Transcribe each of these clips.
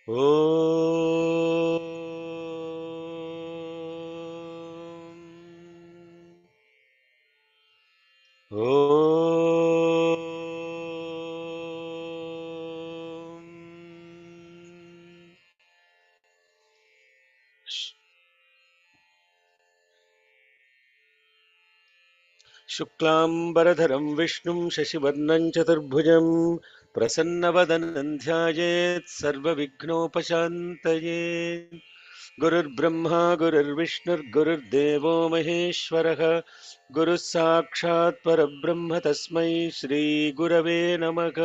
Om. Om. शुक्लाम्बरधरं विष्णुं शशिवर्णं चतुर्भुजं प्रसन्नवदनं ध्यायेत् सर्वविघ्नोपशान्तये गुरुर्ब्रह्मा गुरुर्विष्णुर्गुरुर्देवो महेश्वरः गुरुः साक्षात् परब्रह्म तस्मै श्रीगुरवे नमः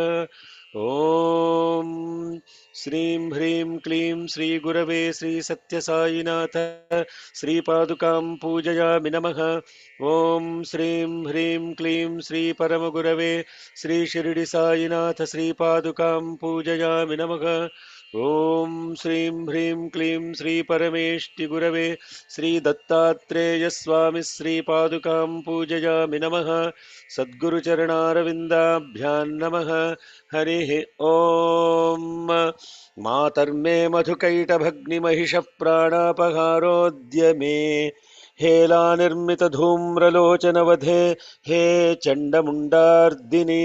ॐ श्रीं ह्रीं क्लीं श्रीगुरवे श्रीसत्यसायिनाथ श्रीपादुकां पूजयामि नमः ॐ श्रीं ह्रीं क्लीं श्रीपरमगुरवे श्रीशिरडिसायिनाथ श्रीपादुकां पूजयामि नमः ॐ श्रीं ह्रीं क्लीं श्रीपरमेष्टिगुरवे श्रीदत्तात्रेयस्वामि श्रीपादुकां पूजयामि नमः सद्गुरुचरणारविन्दाभ्यां नमः हरिः ॐ मातर्मे मधुकैटभग्निमहिषः प्राणापहारोऽद्य मे हेलानिर्मितधूम्रलोचनवधे हे चण्डमुण्डार्दिने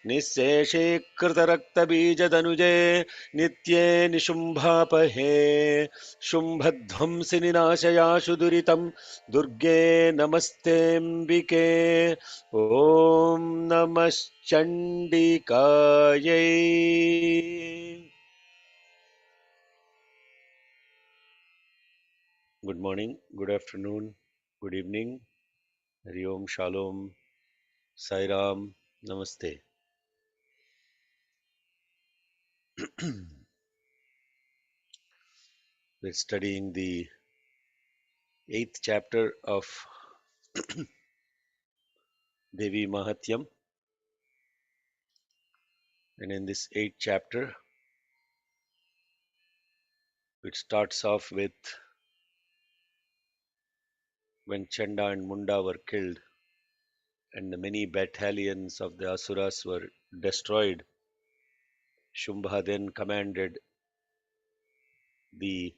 निःशेषीकृतरक्तबीजदनुजे नित्ये निशुम्भापहे शुम्भध्वंसिनि नाशयाशु दुरितं दुर्गे नमस्तेऽम्बिके ॐ नमश्चण्डिकायै Good morning, good afternoon, good evening. Hari Om, Shalom, Sai Ram, Namaste. We're studying the 8th chapter of Devi Mahatyam. And in this 8th chapter, it starts off with when Chanda and Munda were killed and the many battalions of the Asuras were destroyed. Shumbha then commanded the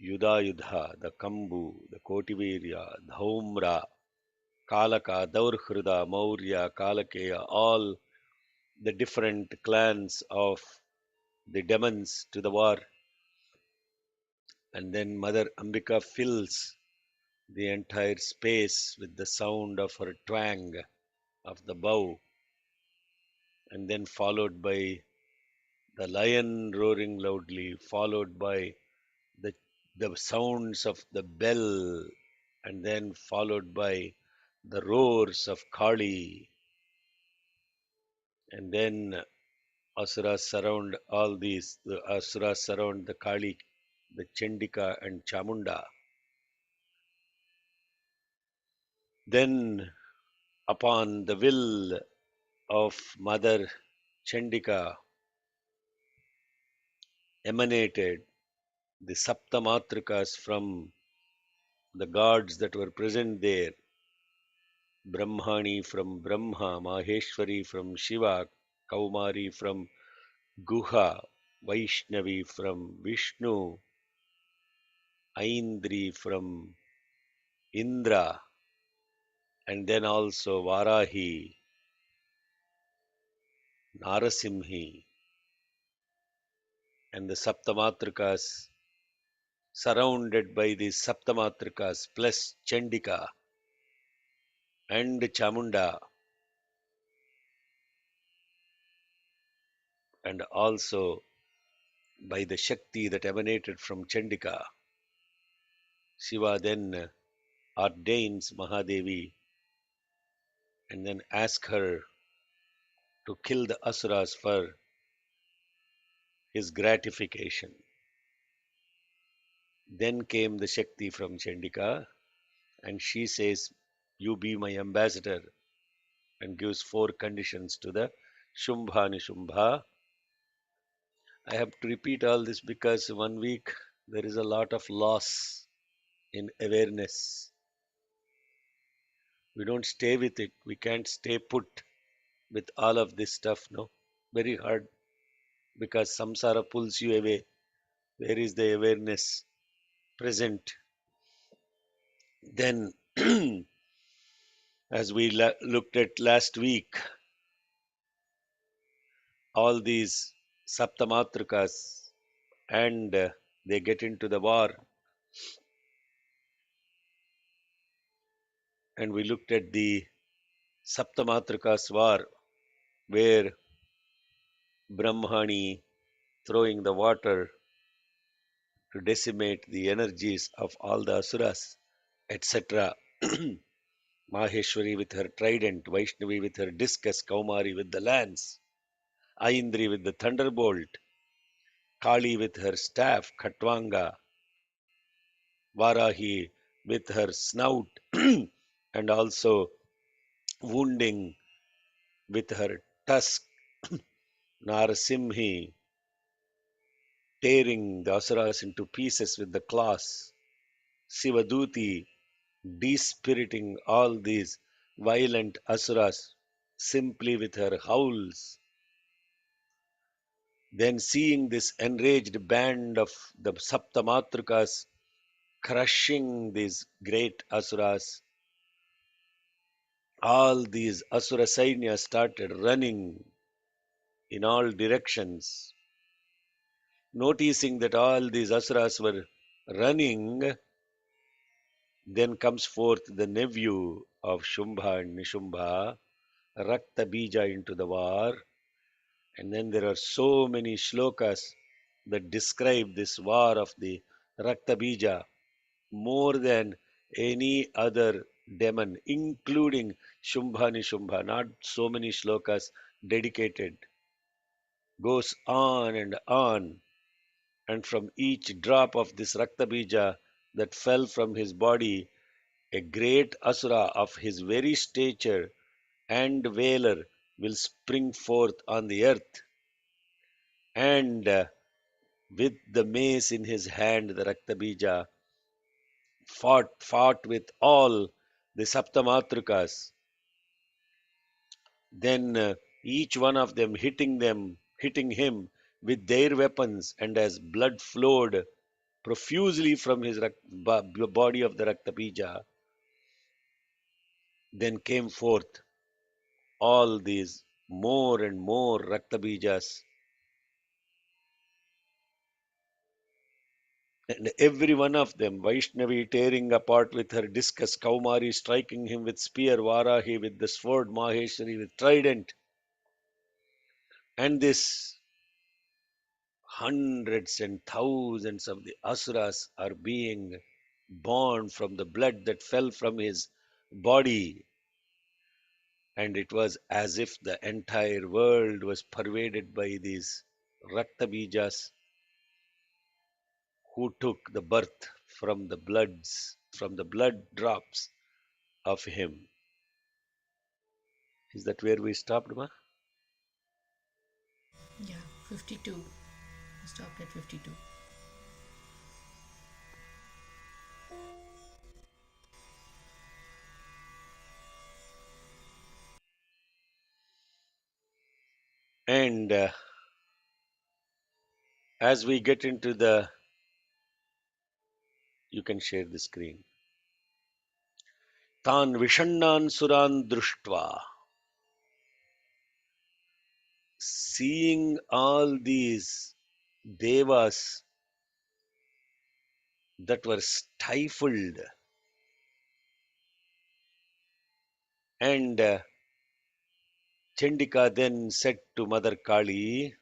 Yudha, the Kambu, the Kotivirya, Dhaumra, Kalaka, Daurhrida, Maurya, Kalakeya, all the different clans of the demons to the war. And then Mother Ambika fills the entire space with the sound of her twang of the bow, and then followed by the lion roaring loudly, followed by the, the sounds of the bell, and then followed by the roars of Kali, and then Asuras surround all these. The Asuras surround the Kali, the Chandika and Chamunda. Then, upon the will of Mother Chandika, emanated the Saptamatrikas from the gods that were present there. Brahmani from Brahma, Maheshwari from Shiva, Kaumari from Guha, Vaishnavi from Vishnu, Aindri from Indra, and then also Varahi, Narasimhi, and the Saptamatrikas, surrounded by the Saptamatrikas plus Chandika and Chamunda, and also by the Shakti that emanated from Chandika. Shiva then ordains Mahadevi and then asks her to kill the Asuras for his gratification. Then came the Shakti from Chandika, and she says, "You be my ambassador," and gives 4 conditions to the Shumbha Nishumbha. I have to repeat all this because one week there is a lot of loss in awareness. We don't stay with it. We can't stay put with all of this stuff, no? Very hard. because samsara pulls you away. Where is the awareness present? Then, as we looked at last week, all these Saptamatrikas and they get into the war, and we looked at the Saptamatrikas war where Brahmani throwing the water to decimate the energies of all the asuras, etc. Maheshwari with her trident, Vaishnavi with her discus, Kaumari with the lance, Aindri with the thunderbolt, Kali with her staff, Khatwanga, Varahi with her snout, and also wounding with her tusk, Narasimhi tearing the asuras into pieces with the claws, Sivaduti dispiriting all these violent asuras simply with her howls. Then seeing this enraged band of the Saptamatrikas crushing these great asuras, all these asura sainya started running in all directions. Noticing that all these asuras were running, then comes forth the nephew of Shumbha and Nishumbha, Raktabija, into the war. And then there are so many shlokas that describe this war of the Raktabija more than any other demon, including Shumbha Nishumbha. Not so many shlokas dedicated. Goes on, and from each drop of this Raktabija that fell from his body, a great asura of his very stature and valor will spring forth on the earth. And with the mace in his hand, the Raktabija fought with all the Saptamatrikas. Then each one of them hitting him with their weapons, and as blood flowed profusely from his body of the Raktabija, then came forth all these more and more Raktabijas, and every one of them, Vaishnavi tearing apart with her discus, Kaumari striking him with spear, Varahi with the sword, Maheshwari with trident, and this hundreds and thousands of the asuras are being born from the blood that fell from his body. And it was as if the entire world was pervaded by these Raktabijas who took the birth from the blood drops of him. Is that where we stopped, Ma? Yeah, 52. Stopped at 52. And as we get into the, you can share the screen. Tan Vishannan Suran Drushtva. Seeing all these devas that were stifled, and Chandika then said to Mother Kali,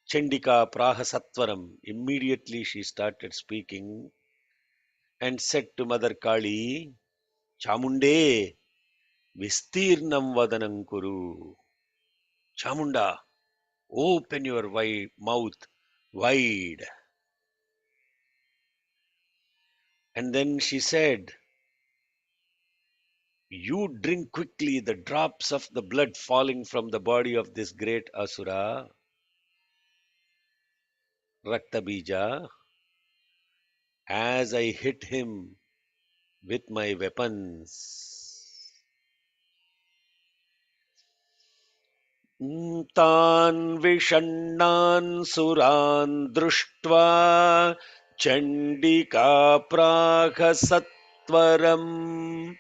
Chandika Prahasatvaram. Immediately she started speaking and said to Mother Kali, Chamunde, Vistirnam Vadanam Kuru. Chamunda, open your mouth wide. And then she said, you drink quickly the drops of the blood falling from the body of this great Asura, Raktabija, as I hit him with my weapons. तान् विषण्णान् सुरान् दृष्ट्वा चण्डिका प्राह सत्वरम्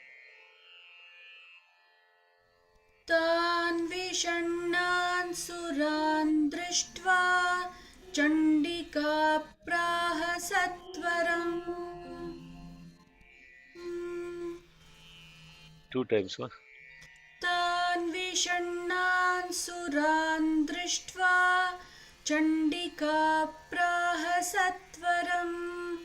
तान् विषण्णान् सुरान् दृष्ट्वा चण्डिका प्राह सत्वरम्। Two times वा तान् विषण्णान् सुरान् दृष्ट्वा चण्डिका प्राह सत्वरम्।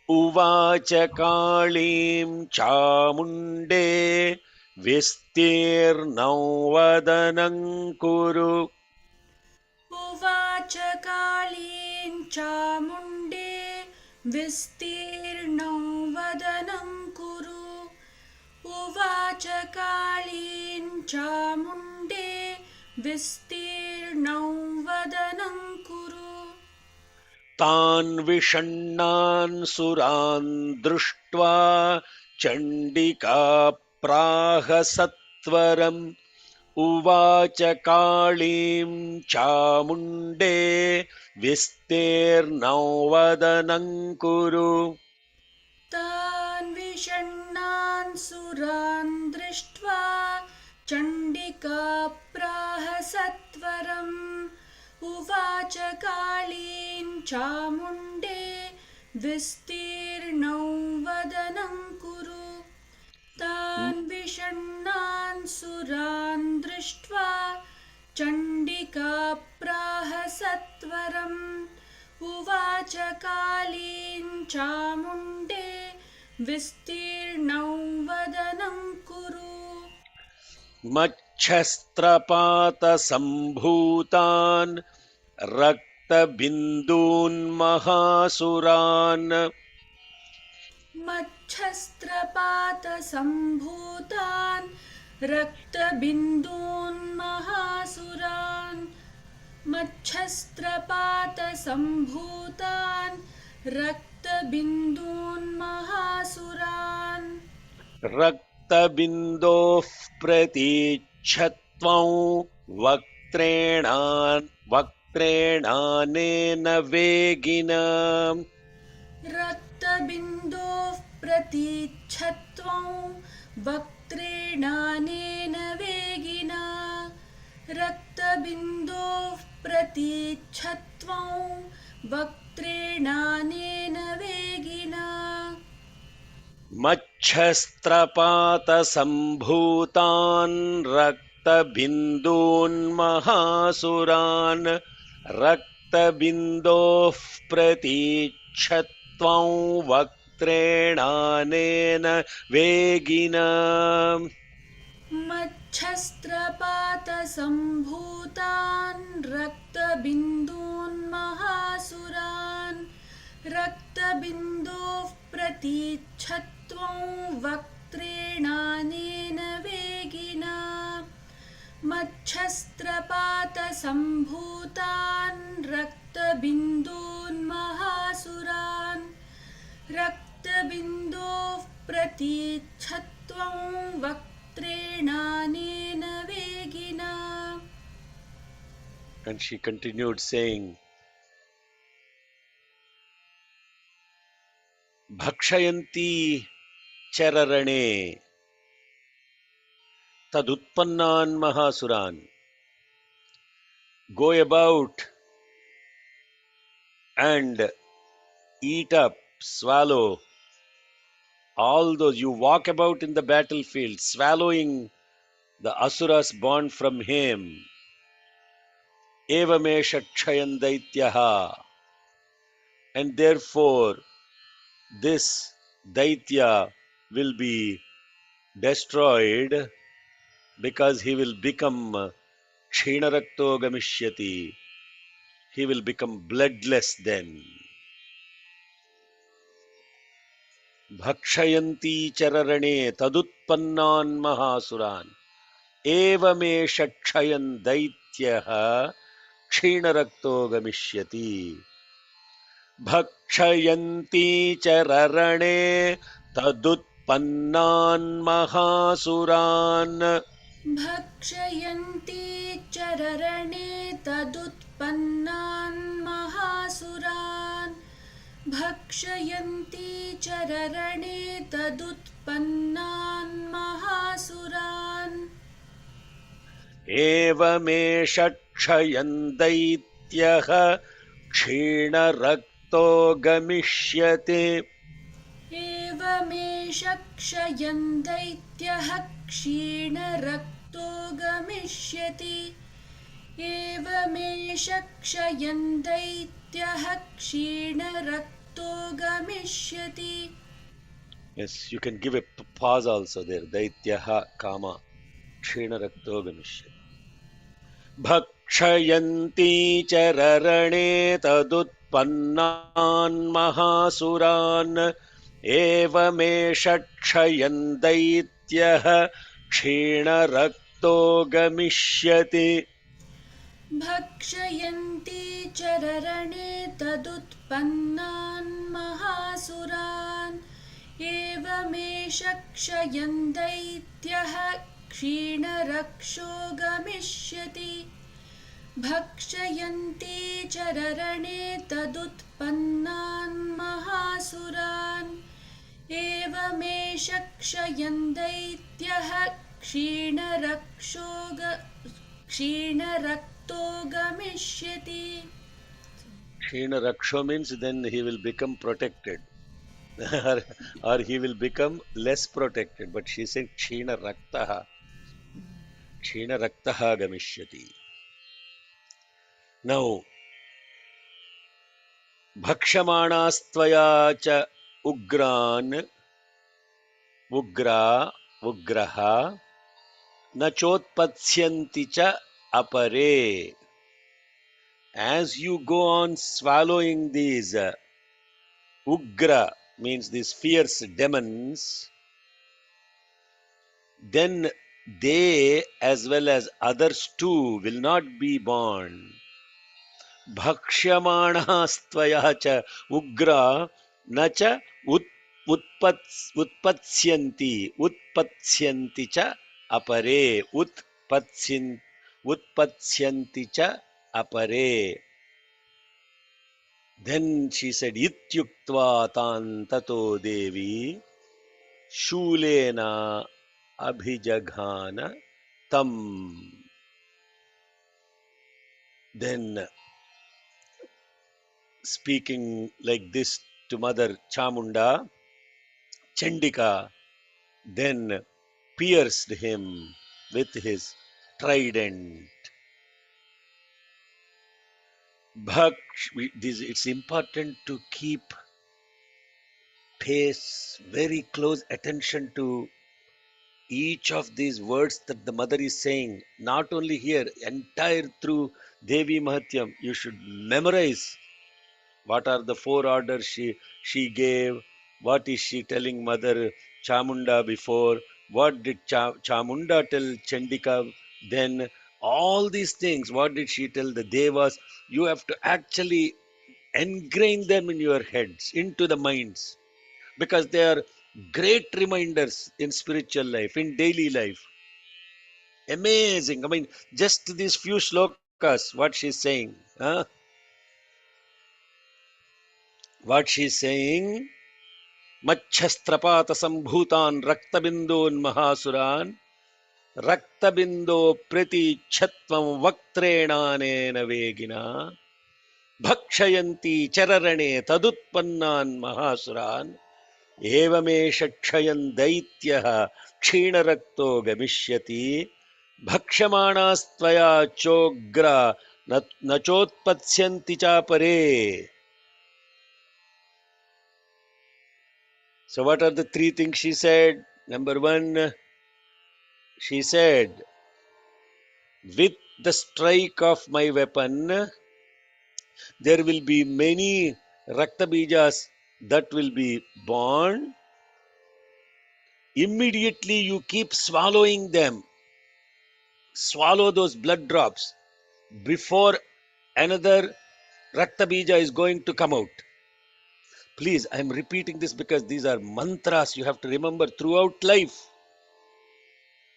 उवाच काळीं चामुण्डे विस्तीर्णौ वदनं कुरु उवाच कालीं चामुण्डे विस्तीर्णौ वदनं कुरु। उवाच कालीं चामुण्डे विस्तीर्णौ वदनं कुरु। तान् विषण्णान् सुरान् दृष्ट्वा चण्डिका प्राह सत्वरम् उवाच काळीं चामुण्डे विस्तीर्णौ वदनं कुरु तान् विषण्णान् सुरान् दृष्ट्वा चण्डिका प्राह सत्वरम्। उवाच कालीं चामुण्डे विस्तीर्णौ वदनं कुरु। तान् विषण्णान् सुरान् दृष्ट्वा चण्डिका प्राह सत्वरम्। उवाच कालीं चामुण्डे विस्तीर्णौ वदनं कुरु। मच्छस्त्रपातसम्भूतान् रक्तबिन्दून्महासुरान् मच्छस्त्रपातसम्भूतान् रक्तबिन्दून् महासुरान्। मच्छस्त्रपातसम्भूतान् रक्तबिन्दून् महासुरान्। रक्तबिन्दोः प्रतीच्छत्वं वक्त्रेणानेन वेगिना रक्तबिन्दोः प्रतीच्छत्वं वक्त्रेणानेन वेगिना। रक्तबिन्दोः प्रतीच्छत्वं वक्त्रेणानेन वेगिना। मच्छस्त्रपातसम्भूतान् रक्तबिन्दून्महासुरान् रक्तबिन्दोः प्रतीच्छत्वं वक्त्रेणानेन वेगिना मच्छस्त्रपातसम्भूतान् रक्तबिन्दून् महासुरान्। रक्तबिन्दोः प्रतीच्छत्वं वक्त्रेणानेन वेगिना। मच्छस्त्रपातसम्भूतान् रक्तबिन्दून् महासुरान्। रक्तबिन्दोः प्रतीच्छत्वं वक्त्रेणानेन वेगिना। And she continued saying, Bhakshayanti chararane tadutpannan mahasuran. Go about and eat up, swallow all those. You walk about in the battlefield, swallowing the asuras born from him. Evamesha kshayan daityaha. And therefore, this daitya will be destroyed because he will become kshenarakto gamishyati. He will become bloodless then. Bhakshayanti chararane tadutpannan mahasuran. एवमेष क्षयन् दैत्यः क्षीणरक्तो गमिष्यति भक्षयन्ती च रणे तदुत्पन्नान् महासुरान् भक्षयन्ती चररणे तदुत्पन्नान् महासुरान् भक्षयन्ती चररणे तदुत्पन्नान् महासुरान् एवमेष क्षयन् दैत्यः क्षीणरक्तो गमिष्यति एवमेष क्षयन् दैत्यः क्षीणरक्तो गमिष्यति एवमेष क्षयन् दैत्यः क्षीणरक्तो गमिष्यति Yes, you can give a pause also there. Daityaha kama क्षीणरक्तो गमिष्यति भक्षयन्ती चररणे तदुत्पन्नान् महासुरान् एवमेष क्षयन् दैत्यः क्षीणरक्तो गमिष्यति भक्षयन्ती चररणे तदुत्पन्नान् महासुरान् एवमेष क्षयन् दैत्यः क्षीणरक्षो गमिष्यति भक्षयन्ती चररणे तदुत्पन्नान् महासुरान् एवमेष क्षयन् दैत्यः क्षीणरक्तो गमिष्यति क्षीणरक्षो means then he will become protected or, or he will become less protected, but she said क्षीणरक्तः क्षीणरक्तः गमिष्यति. Now भक्षमाणास्त्वया च उग्रान् उग्रः न चोत्पत्स्यन्ति च अपरे. As you go on swallowing these ugra means these fierce demons, then they as well as others too will not be born. Bhakshyamanaastvaya cha ugra na cha utpatsyanti cha apare utpatsyanti cha apare. Then she said ityuktva tan tato devi shulena abhijaghana tam. Then speaking like this to Mother Chamunda, Chandika then pierced him with his trident. It's important to keep pace, very close attention to each of these words that the mother is saying. Not only here, entire through Devi Mahatyam, you should memorize what are the four orders she gave, what is she telling Mother Chamunda before, what did Chamunda tell Chandika, then all these things, what did she tell the Devas? You have to actually ingrain them in your heads, into the minds, because they are great reminders in spiritual life, in daily life. Amazing. I mean, just these few slokas, what she's saying. Huh? What she's saying, मच्छस्त्रपात संभूतान रक्तबिंदून महासुरान रक्तबिंदो प्रतिच्छत्वं वक्त्रेणानेन वेगिना भक्षयन्ति चररणे तदुत्पन्नान् महासुरान् एवमेष क्षयन् दैत्यः क्षीणरक्तो गमिष्यति भक्ष्यमाणास्त्वया चोग्रा न चोत्पत्स्यन्ति चापरे. So what are the three things she said? Number one, she said, with the strike of my weapon, there will be many Raktabijas that will be born. Immediately you keep swallowing them. Swallow those blood drops before another Raktabija is going to come out. Please, I am repeating this because these are mantras you have to remember throughout life.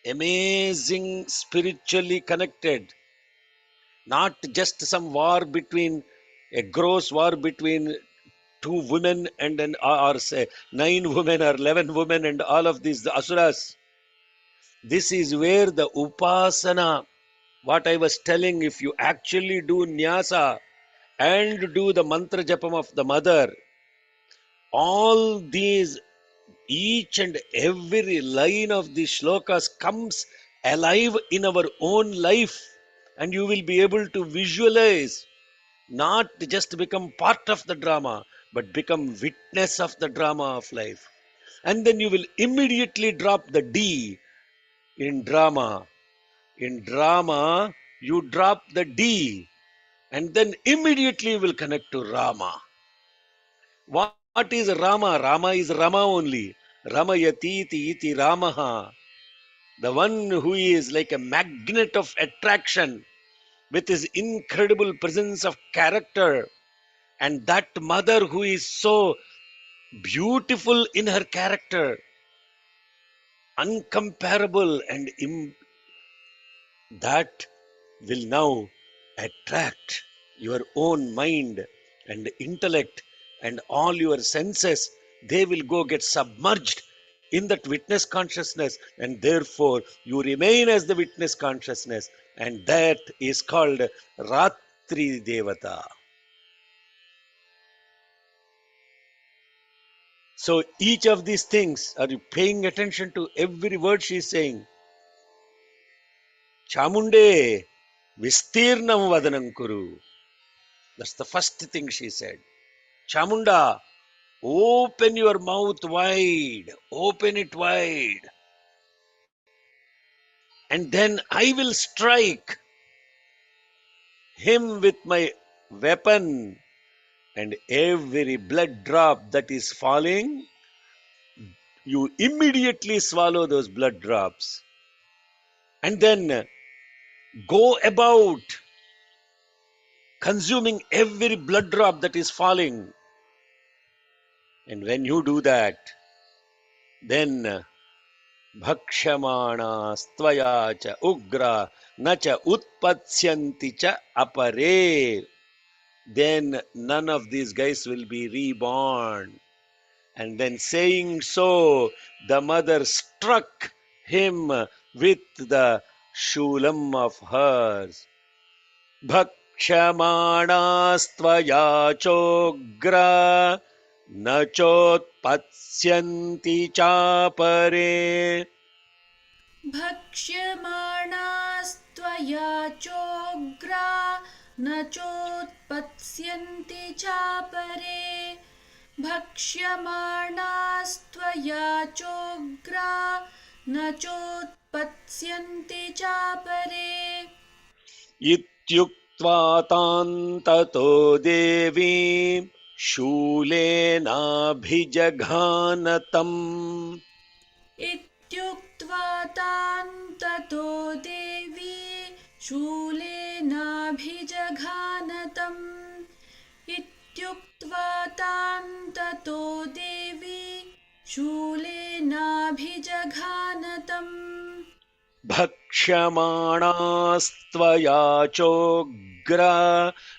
amazing spiritually connected, not just some war between a gross war between two women and an or say 9 women or 11 women and all of these the asuras. This is where the upasana, what I was telling, if you actually do nyasa and do the mantra japam of the mother, all these, each and every line of the shlokas comes alive in our own life, and you will be able to visualize, not just become part of the drama, but become witness of the drama of life. And then you will immediately drop the D in drama. In drama, you drop the D, and then immediately you will connect to Rama. What is Rama? Rama is Rama only. Ramayati iti Ramaha. The one who is like a magnet of attraction with his incredible presence of character, and that mother who is so beautiful in her character, uncomparable, and that will now attract your own mind and intellect and all your senses. They will go get submerged in that witness consciousness, and therefore you remain as the witness consciousness, and that is called Ratri Devata. So each of these things, are you paying attention to every word she is saying? Chamunde Vistirnam Vadanam Kuru. That's the first thing she said. Chamunda, open your mouth wide, open it wide, and then I will strike him with my weapon, and every blood drop that is falling, you immediately swallow those blood drops, and then go about consuming every blood drop that is falling. And when you do that, then Bhakshamana cha ugra na cha utpatyanti cha apare. Then none of these guys will be reborn. And then saying so, the mother struck him with the shulam of hers. Bhakshamana chogra na chotpatyanti chapare. भक्ष्यमाणास्त्वया चोग्रा न चोत्पत्स्यन्ति चापरे भक्ष्यमाणास्त्वया चोग्रा न चोत्पत्स्यन्ति चापरे इत्युक्त्वा तां ततो देवीं शूलेनाभिजघानतम्. इत्युक्त्वा तां ततो देवी शूलेनाभिजघानतम् इत्युक्त्वा तां ततो देवी शूलेनाभिजघानतम् भक्ष्यमाणास्त्वया चोग्रा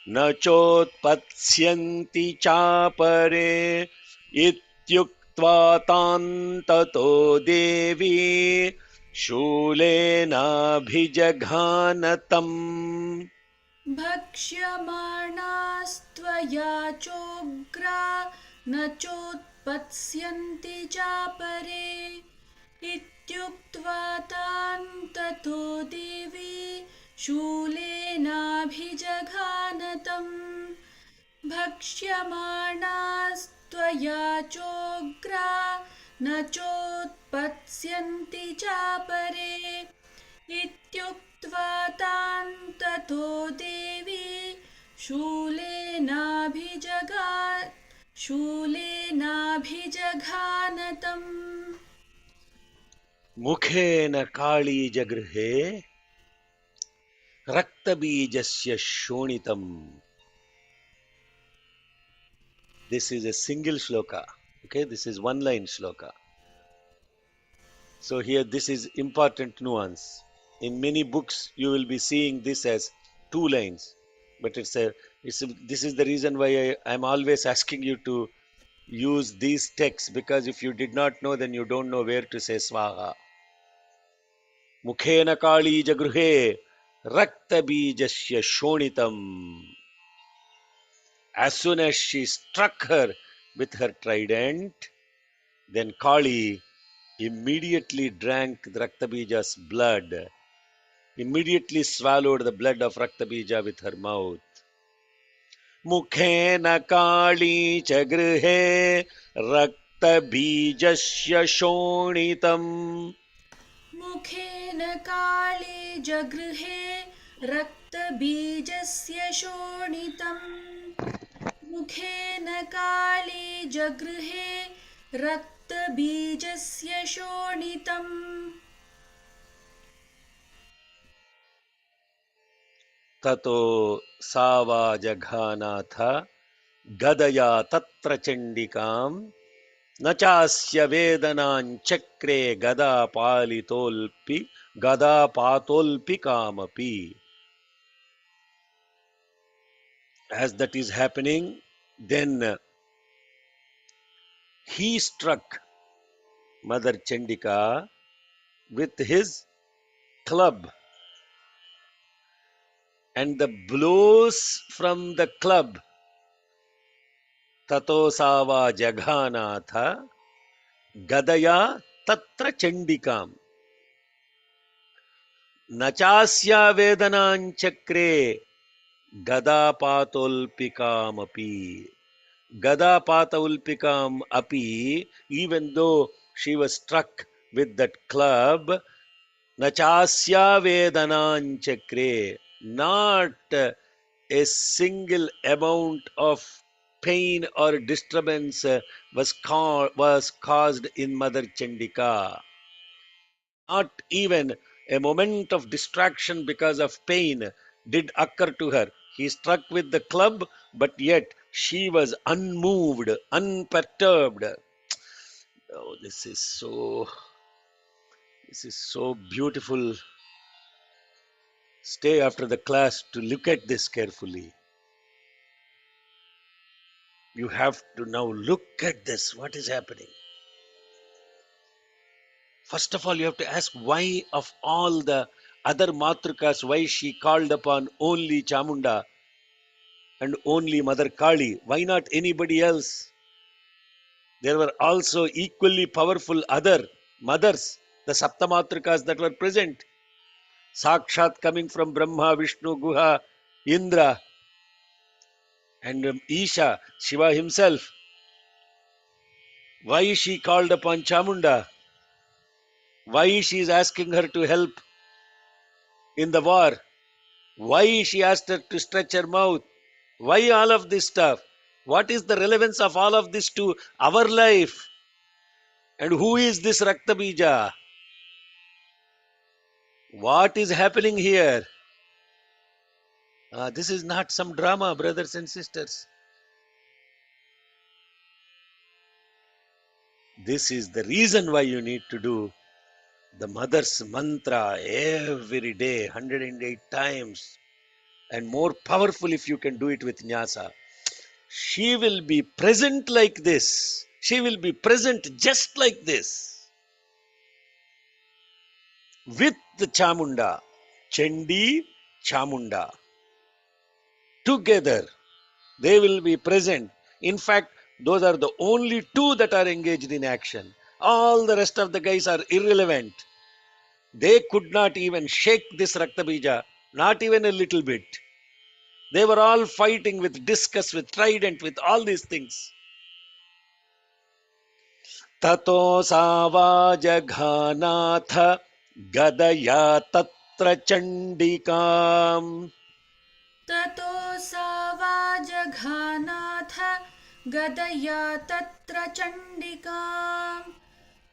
न चोत्पत्स्यन्ति चापरे. इत्युक्त्वा तां ततो देवी शूलेनाभिजघानतम्. भक्ष्यमाणास्त्वया चोग्रा न चोत्पत्स्यन्ति चापरे इत्युक्त्वा तां ततो देवी शूलेनाभिजघानतम् भक्ष्यमाणास्त्वया चोग्रा न चोत्पत्स्यन्ति चापरे इत्युक्त्वा तां ततो देवी शूलेनाभिजघानतम् मुखेन काली जगृहे रक्तबीजस्य शोणितम्. This is a single shloka. Okay, this is one line shloka. So here this is important nuance. In many books you will be seeing this as two lines, but this is the reason why I'm always asking you to use these texts, because if you did not know, then you don't know where to say swaha. Mukhena kali jagruhe raktabijasya shonitam. As soon as she struck her with her trident, then Kali immediately drank Raktabija's blood, immediately swallowed the blood of Raktabija with her mouth. Mukhena Kali Chagrihe Raktabijasya Shonitam. मुखेन काले जगृहे रक्तबीजस्य शोणितम् मुखेन काले जगृहे रक्तबीजस्य शोणितम् Tato Sava Jaghanatha Gadaya Tatra Chandikam Nachasya Vedananchakre Gada Palitolpi Gada Patolpi Kamapi. As that is happening, then he struck Mother Chandika with his club, and the blows from the club, Tatosava Jaghanatha Gadaya Tatra Chandikam Nachasya Vedananchakre Gada Patolpikam Api. Gada Patolpikam Api, even though she was struck with that club, Nachasya Vedananchakre, not a single amount of pain or disturbance was caused in Mother Chandika. Not even a moment of distraction because of pain did occur to her. He struck with the club, but yet she was unmoved, unperturbed. Oh, this is so beautiful. Stay after the class to look at this carefully. You have to now look at this. What is happening? First of all, you have to ask why, of all the other Matrikas, why she called upon only Chamunda and only Mother Kali. Why not anybody else? There were also equally powerful other mothers, the Saptamatrikas that were present. Sakshat coming from Brahma, Vishnu, Guha, Indra, and Isha, Shiva himself. Why she called upon Chamunda? Why she is asking her to help in the war? Why she asked her to stretch her mouth? Why all of this stuff? What is the relevance of all of this to our life? And who is this Raktabija? What is happening here? This is not some drama, brothers and sisters. This is the reason why you need to do the mother's mantra every day, 108 times, and more powerful if you can do it with nyasa. She will be present like this. She will be present just like this with the Chamunda, Chandi, Chamunda. Together, they will be present. In fact, those are the only two that are engaged in action. All the rest of the guys are irrelevant. They could not even shake this Raktabija, not even a little bit. They were all fighting with discus, with trident, with all these things. Tato Savajaghanatha Gadaya Tatra Chandikam. ततो सा वाजघानाथ गदया तत्र चण्डिकाम्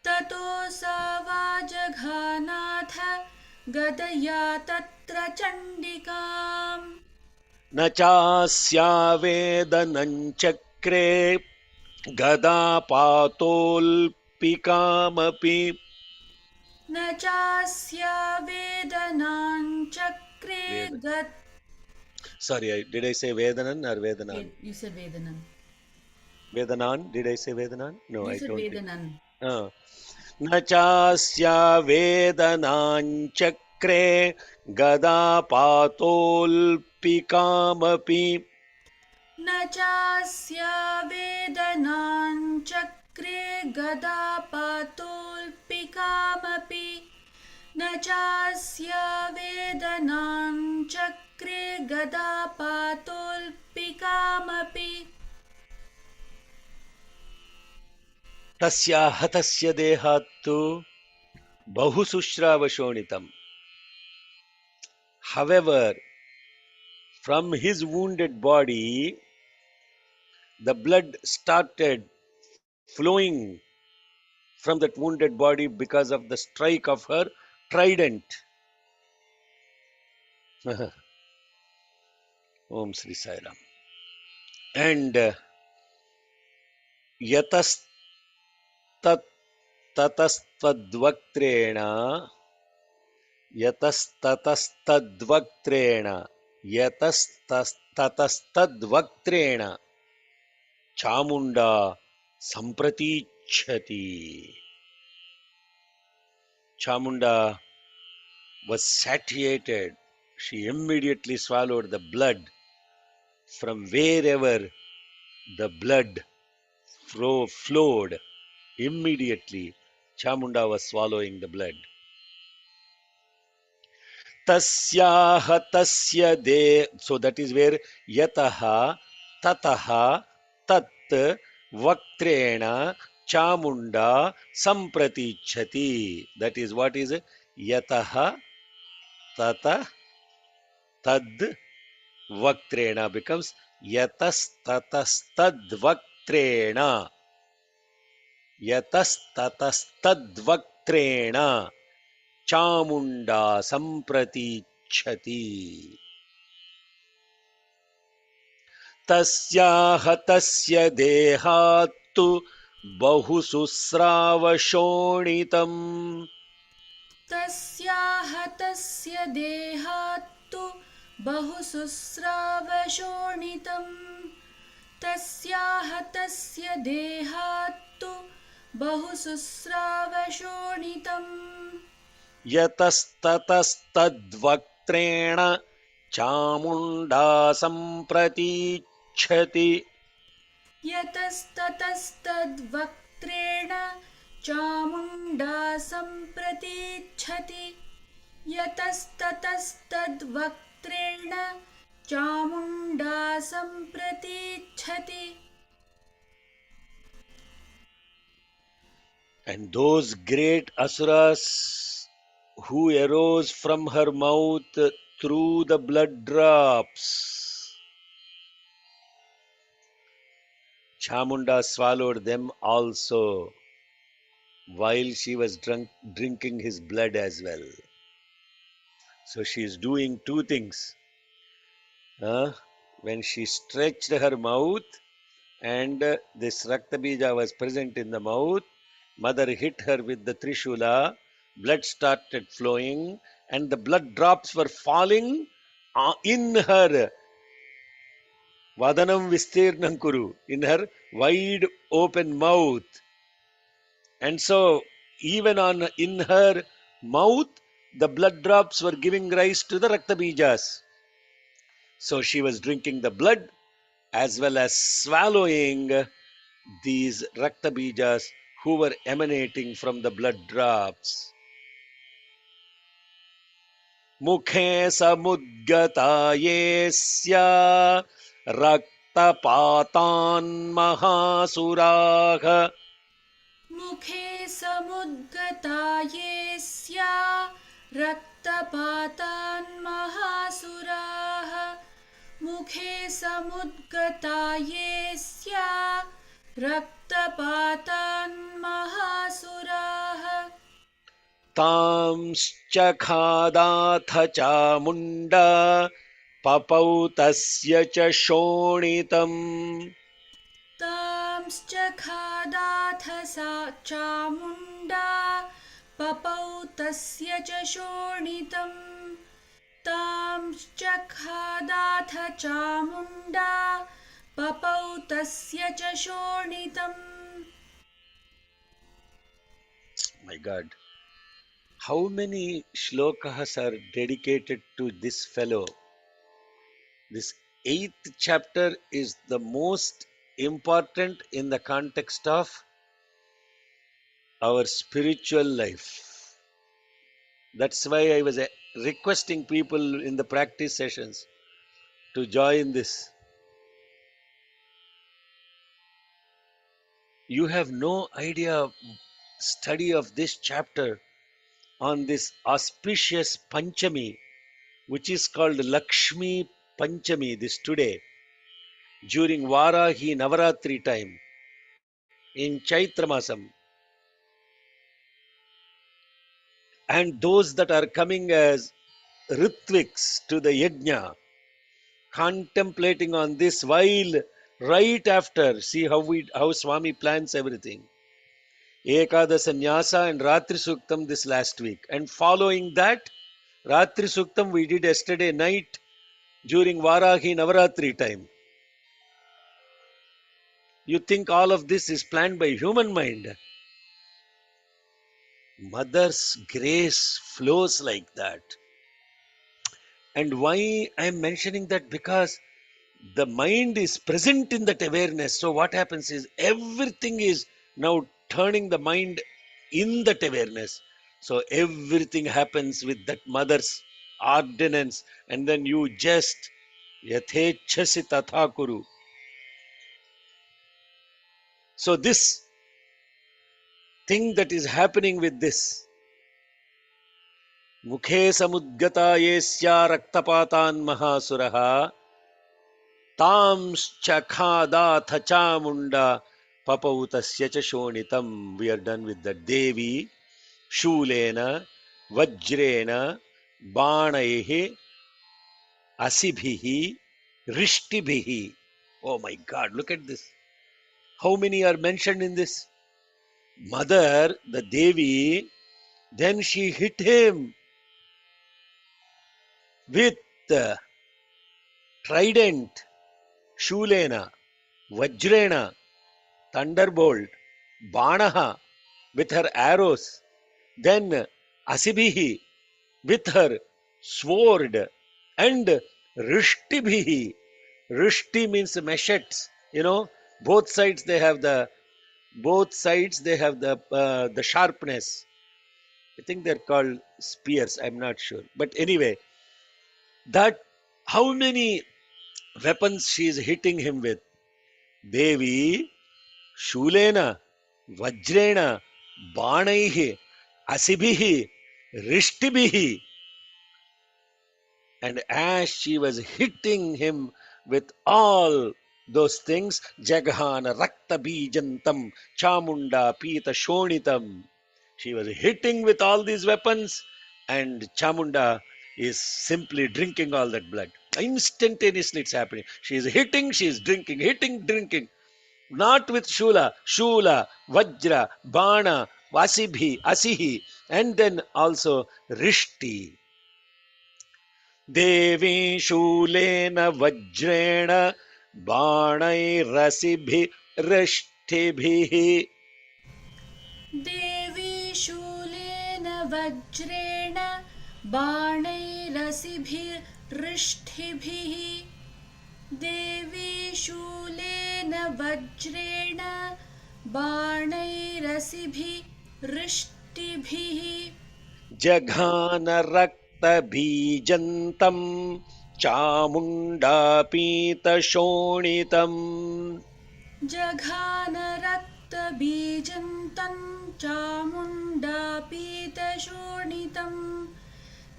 ततो सा वाजघानाथ गदया तत्र चण्डिकाम् न चास्यावेदनञ्चक्रे गदापातोऽल्पिकामपि न चास्य वेदनाञ्चक्रे Veda. गत. Sorry, did I say Vedanan or Vedanan? You said Vedanan. Vedanan? Did I say Vedanan? No, You I said don't think. Vedanan. न चास्य वेदनाञ्चक्रे गदापातोऽल्पिकामपि न चास्य वेदनाञ्चक्रे गदापातोऽल्पिकामपि. न चास्य वेदनाञ्चक्रे गदापातोऽल्पिकामपि. तस्य हतस्य देहात्तु बहुशुश्रावशोणितम्. However, from his wounded body, the blood started flowing from that wounded body because of the strike of her trident. Om Sri Sai Ram. And yatastat tatastadvaktreण यतस्ततस्तद्वक्त्रेण यतस्ततस्तद्वक्त्रेण Chamunda सम्प्रतीच्छति. Chamunda was satiated. She immediately swallowed the blood from wherever the blood flowed. Immediately, Chamunda was swallowing the blood. Tasyaha tasya de. So that is where yataha tataha tat vaktrena chamunda sampratichati. That is what is yataha tata tad vaktrena becomes yatas yatas chamunda sampratichati. तस्याह तस्य देहात्तु बहुशुस्रावशोणितम्. तस्याः तस्य देहात्तु बहुशुस्रावशोणितम्. तस्याः तस्य देहात्तु बहुशुस्रावशोणितम्. यतस्ततस्तद्वक्त्रेण Chamunda सम्प्रतीच्छति. यतस्ततस्तद्वक्त्रेण Chamunda सम्प्रतीच्छति. यतस्ततस्तद्वक्त्रेण Chamunda सम्प्रतीच्छति. And those great asuras who arose from her mouth through the blood drops, Chamunda swallowed them also while she was drinking his blood as well. So she is doing two things. When she stretched her mouth and this Raktabija was present in the mouth, mother hit her with the Trishula, blood started flowing, and the blood drops were falling in her Vadanam Vistirnam Kuru, in her wide open mouth. And so, even in her mouth, the blood drops were giving rise to the Raktabijas. So she was drinking the blood as well as swallowing these Raktabijas who were emanating from the blood drops. Mukhe samudgata yesya raktapatan mahasuraha. मुखे समुद्गता येस्या रक्तपातान् महासुराः. मुखे समुद्गता येस्या रक्तपातान् महासुराः. तांश्चखादाथ चामुण्डा पपौ तस्य च शोणितम्. तांश्चखादाथ सा चामुण्डा पपौ तस्य च शोणितं तांश्चखादाथ चामुण्डा पपौ तस्य च शोणितम्. My God, how many shlokas are dedicated to this fellow? This eighth chapter is the most important in the context of our spiritual life. That's why I was requesting people in the practice sessions to join this. You have no idea study of this chapter on this auspicious Panchami, which is called Lakshmi Panchami, this today, during Varahi Navaratri time in Chaitra Masam. And those that are coming as Ritviks to the Yajna, contemplating on this while right after, see how Swami plans everything. Ekadasa Nyasa and Ratri Suktam this last week. And following that, Ratri Suktam we did yesterday night during Varahi Navaratri time. You think all of this is planned by human mind? Mother's grace flows like that. And why I'm mentioning that? Because the mind is present in that awareness. So what happens is everything is now turning the mind in that awareness. So everything happens with that mother's ordinance, and then you just yathechasi tatha kuru. So this thing that is happening with this mukhe samudgata yesya raktapatan mahasuraha tamschakhadatha chamunda papautasya cha shonitam. We are done with the Devi shulena vajrena banaihi asibhihi rishtibhihi. Oh my God, look at this. How many are mentioned in this? Mother, the Devi, then she hit him with trident, shulena, vajrena, thunderbolt, banaha, with her arrows, then Asibihi with her sword, and Rishtibhihi. Rishti means machetes. Both sides they have the sharpness. I think they're called spears. I'm not sure, but anyway, that how many weapons she is hitting him with? Devi Shulena, Vajrena, Banaihi, Asibihi, Rishtibihi. And as she was hitting him with all those things, Jaghana Raktabijantam, Chamunda Pita Shonitam. She was hitting with all these weapons, and Chamunda is simply drinking all that blood. Instantaneously it's happening. She is hitting, she is drinking, hitting, drinking. Not with Shula, Vajra, Bana, Vasibhi, Asihi, and then also Rishti. Devi Shulena Vajrena Banai Rishtibhi. Devi शूलेन वज्रेण बाणैरसिभिर्रिष्टिभिः Devi शूलेन वज्रेण बाणैरसिभिर्रिष्टिभिः Jaghana Rakta Bijantam Chamunda Pita Shonitam. जघान रक्तबीजन्तं चामुण्डापीतशोणितं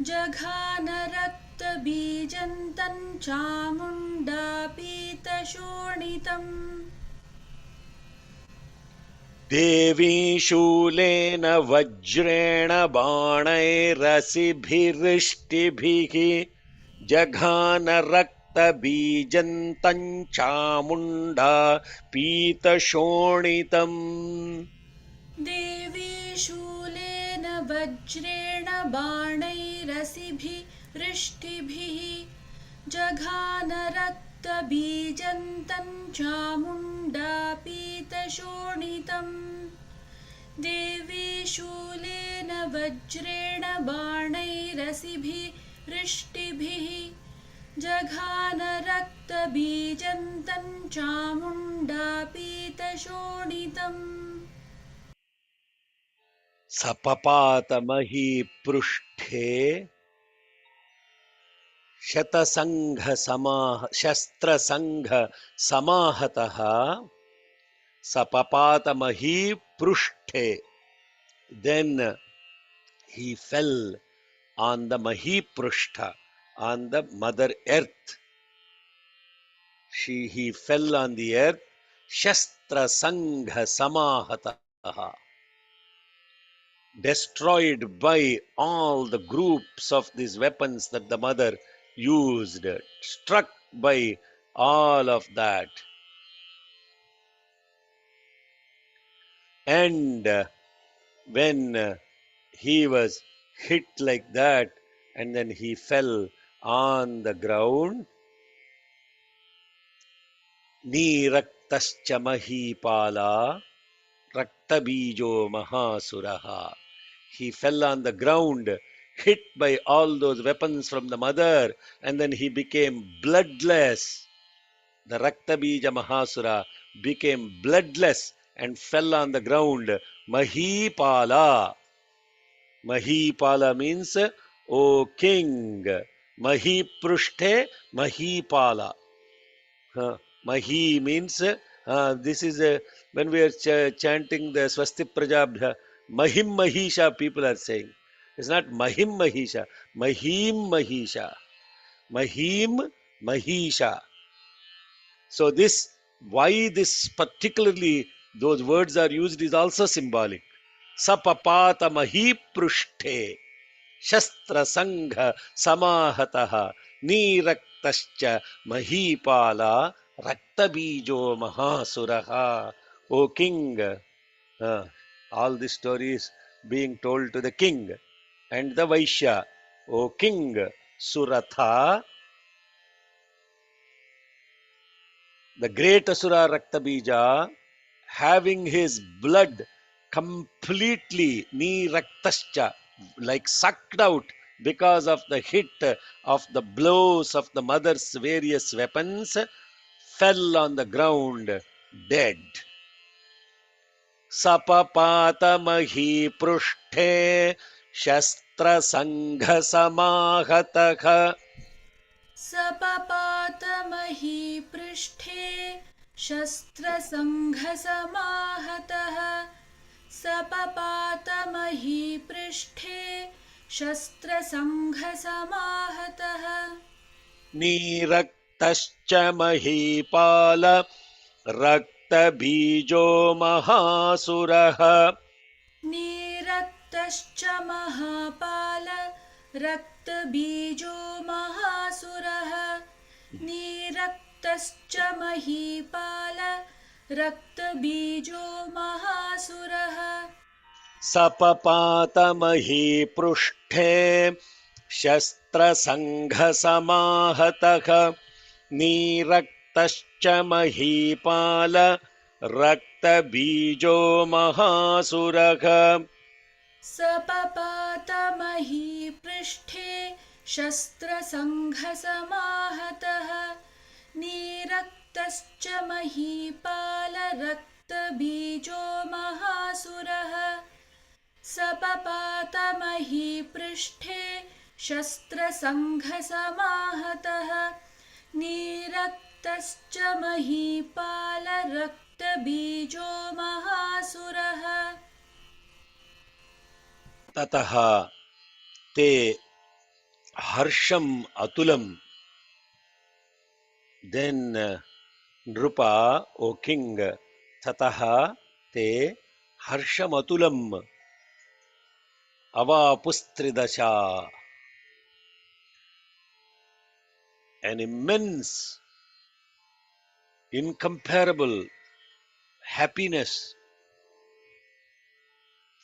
जघान रक्तबीजन्तं चामुण्डापीतशोणितम् Devi Shulena Vajrena Banai Jaghana Rakta Bijantam Chamunda Pita Shonitam. Devi शूलेन वज्रेण बाणैरसिभिरिष्टिभिः जघान रक्तबीजन्तं चामुण्डापीतशोणितम् Devi शूलेन वज्रेण बाणैरसिभिरिष्टिभिः जघान रक्तबीजन्तं चामुण्डापीतशोणितम् सपपात महीपृष्ठे शस्त्रसङ्घ समाहतः सपपात महीपृष्ठे. Then he fell on the Mahiprushta, on the Mother Earth. He fell on the earth. Shastra Sangha Samahataha, destroyed by all the groups of these weapons that the mother used, struck by all of that. And when he was hit like that, and then he fell on the ground, Niraktascha Mahipala Raktabijo Mahasuraha. He fell on the ground, hit by all those weapons from the mother, and then he became bloodless. The Raktabija Mahasura became bloodless and fell on the ground. Mahipala. Mahipala means, O king. Mahiprushte Mahipala. Mahi means, this is when we are chanting the Swasti Prajabhya, Mahim Mahisha people are saying. It's not Mahim Mahisha, Mahim Mahisha. Mahim Mahisha. So this, why this particularly those words are used is also symbolic. Sapapata Mahi Prushte. Shastra Sangha Samahataha Niraktascha Mahipala Raktabijo Mahasuraha. O king, all these stories being told to the king and the Vaishya. O king, Suratha, the great Asura Raktabija, having his blood completely niraktascha, like sucked out because of the hit of the blows of the mother's various weapons, fell on the ground dead. Sapapatamahi prushte shastra sangha samahataha. सपपातमहीपृष्ठे शस्त्रसङ्घसमाहतः सपपातमहीपृष्ठे शस्त्रसङ्घसमाहतः नीरक्तश्च Mahipal रक्तबीजो महासुरः. निरक्तश्च महापाल रक्तबीजो महासुरः निरक्तश्च Mahipal रक्तबीजो महासुरः सपपातमहीपृष्ठे शस्त्रसङ्घसमाहतः नीरक्तश्च Mahipal रक्तबीजो महासुरः. सपपातमहीपृष्ठे शस्त्रसङ्घसमाहतः निरक्तश्च Mahipal रक्तबीजो महासुरः सपपातमहीपृष्ठे शस्त्रसङ्घसमाहतः निरक्तश्च Mahipal रक्तबीजो महासुरः ततः ते harsham atulam. Then Nrupa, O king, tataha te harsham atulam avapustridasha. An immense, incomparable happiness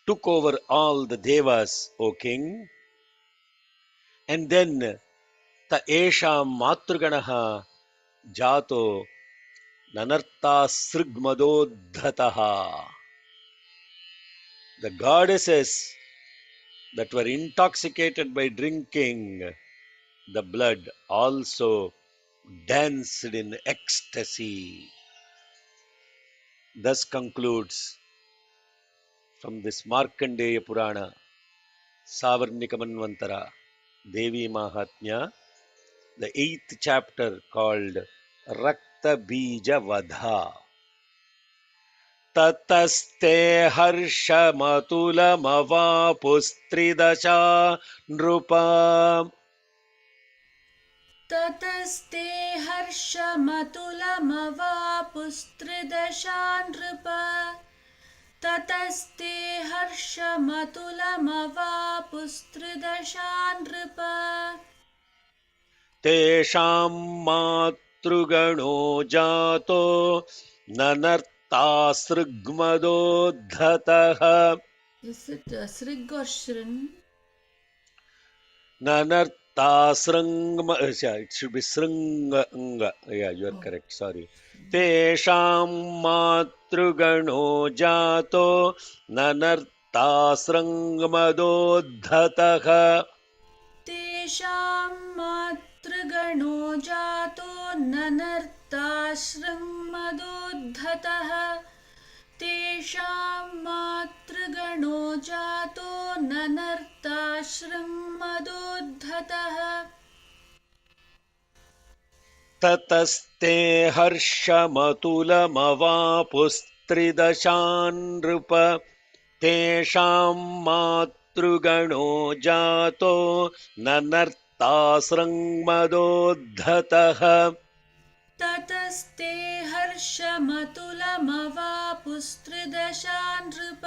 took over all the devas, O king. And then ta esham matruganaha jato nanarta srigmadodhataha. The goddesses that were intoxicated by drinking the blood also danced in ecstasy. Thus concludes from this Markandeya Purana, Savarnika Manvantara, Devi Mahatmya, the 8th chapter called Raktabija Vadha. Tataste Harshamatulamavapustridasha Nrupa. ततस्ते हर्षमतुलमवापुस्त्रिदशा नृप ततस्ते हर्षमतुलमवापुस्त्रिदशा नृप तेषां मातृगणो जातो ननर्तासृग्मदोद्धतः. Is it Srig or Shrin? Nanartasrangma, yeah, it should be sranga. Yeah, you are Oh, correct. Sorry. Tesham matrugano jato nanartasrangmadodhataha. तेषां मातृगणो जातो ननर्ताश्रमदोद्धतः तेषां मातृगणो जातो ननर्ताश्रमदोद्धतः ततस्ते हर्षमतुलमवापुस्त्रिदशान्नृप तेषां मातृगणो जातो ननर्तासृङ्मदोद्धतः. ततस्ते हर्षमतुलमवापुस्त्रिदशा नृप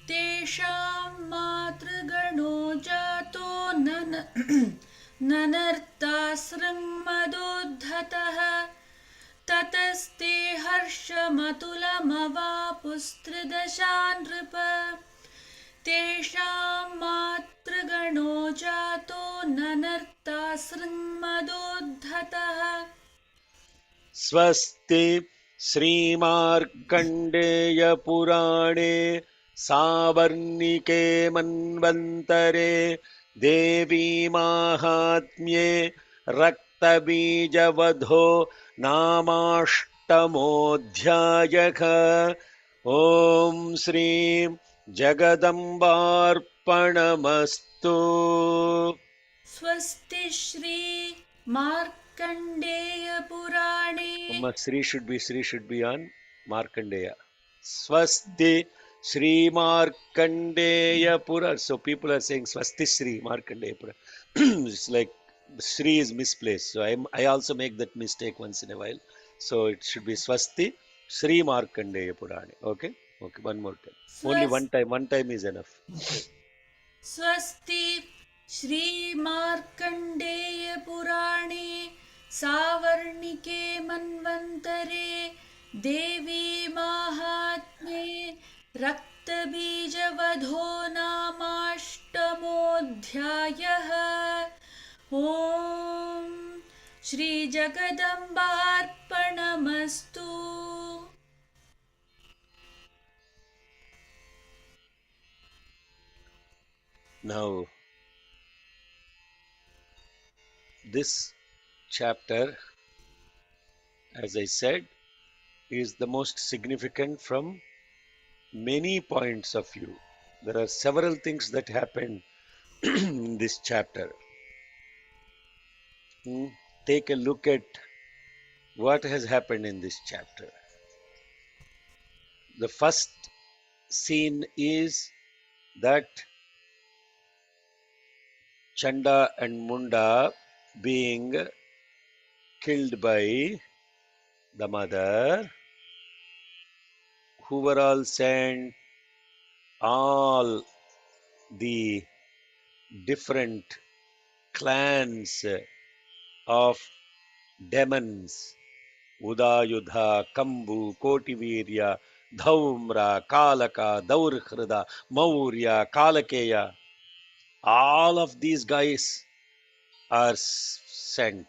तेषां मातृगणो जातो ननर्तास्रङ्मदोद्धतः ततस्ते हर्षमतुलमवापुस्त्रिदशा नृप तेषां मातृगणो जातो ननर्तास्रङ्मदोद्धतः स्वस्ति श्रीमार्कण्डेयपुराणे सावर्णिके मन्वन्तरे देवीमाहात्म्ये रक्तबीजवधो नामाष्टमोऽध्यायः. ॐ श्रीं जगदम्बार्पणमस्तु. स्वस्ति श्री मार्कण्डेय पुराणे Sri should be on Markandeya. Swasti Sri Markandeya Pura. So people are saying Swasti Sri Markandeya Pura. It's like Sri is misplaced. So I also make that mistake once in a while. So it should be Swasti Sri Markandeya Purane. Okay? Okay, one more time. Only स्वस् one time. One time is enough. स्वस्ति श्रीमार्कण्डेय पुराणे सावर्णिके मन्वन्तरे देवी माहात्म्ये रक्तबीजवधो नामाष्टमोऽध्यायः ॐ श्रीजगदम्बार्पणमस्तु Now, this chapter, as I said, is the most significant from many points of view. There are several things that happen in this chapter. Take a look at what has happened in this chapter. The first scene is that Chanda and Munda being killed by the mother, who were all sent, all the different clans of demons, Udayudha, Kambu, Kotivirya, Dhaumra, Kalaka, Daurhrida, Maurya, Kalakeya. All of these guys are sent.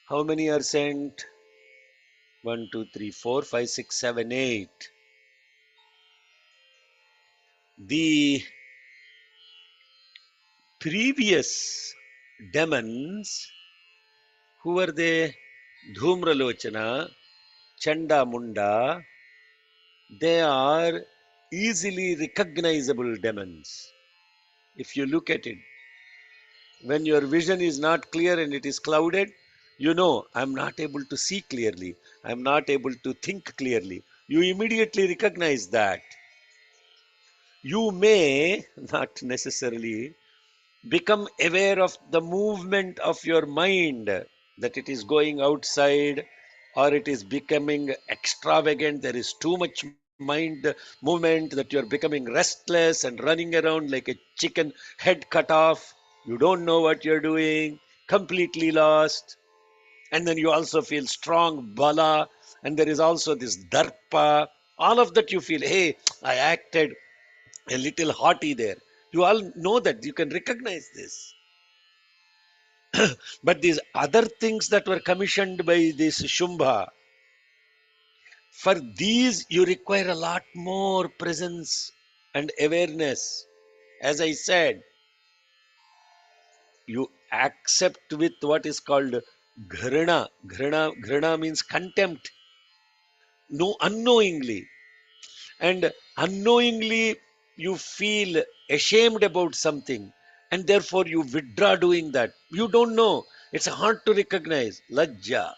How many are sent? One, 2, 3, 4, 5, 6, 7, 8. The previous demons, who were they? Dhumralochana, Chanda Munda, they are easily recognizable demons. If you look at it, when your vision is not clear and it is clouded, you know, I'm not able to see clearly. I'm not able to think clearly. You immediately recognize that. You may not necessarily become aware of the movement of your mind, that it is going outside or it is becoming extravagant. There is too much mind movement that you are becoming restless and running around like a chicken head cut off. You don't know what you're doing, completely lost. And then you also feel strong bala, and there is also this darpa. All of that you feel, hey, I acted a little haughty there. You all know that, you can recognize this. But these other things that were commissioned by this Shumbha, for these you require a lot more presence and awareness. As I said, you accept with what is called ghrana. Ghrana means contempt. No, unknowingly. And unknowingly you feel ashamed about something, and therefore you withdraw doing that. You don't know. It's hard to recognize. Lajja.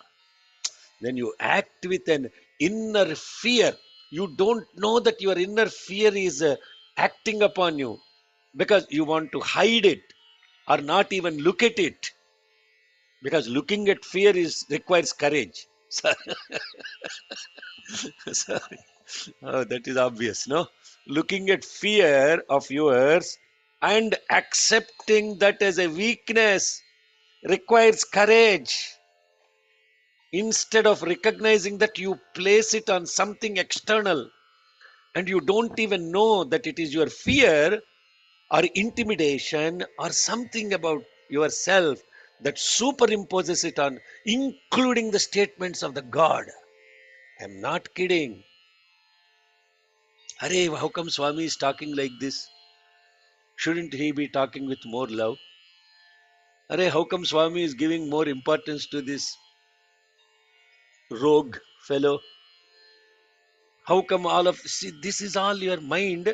When you act with an inner fear, you don't know that your inner fear is acting upon you, because you want to hide it or not even look at it, because looking at fear is requires courage. So, so, oh, that is obvious, no? Looking at fear of yours and accepting that as a weakness requires courage. Instead of recognizing that, you place it on something external, and you don't even know that it is your fear or intimidation or something about yourself that superimposes it on, including the statements of the God. I'm not kidding. Arey, how come Swami is talking like this? Shouldn't he be talking with more love? Arey, how come Swami is giving more importance to this rogue fellow? How come all of, see, this is all your mind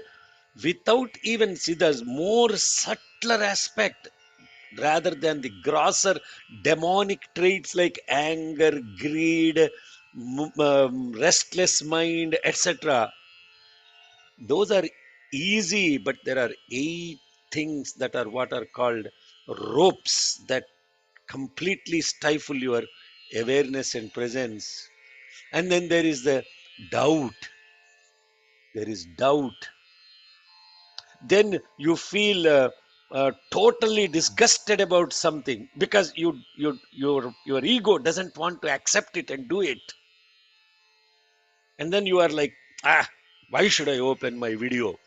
without even, see, there's more subtler aspect rather than the grosser demonic traits like anger, greed, restless mind, etc. Those are easy, but there are 8 things that are what are called ropes that completely stifle your awareness and presence. And then there is the doubt. There is doubt. Then you feel totally disgusted about something because your ego doesn't want to accept it and do it. And then you are like, ah, why should I open my video?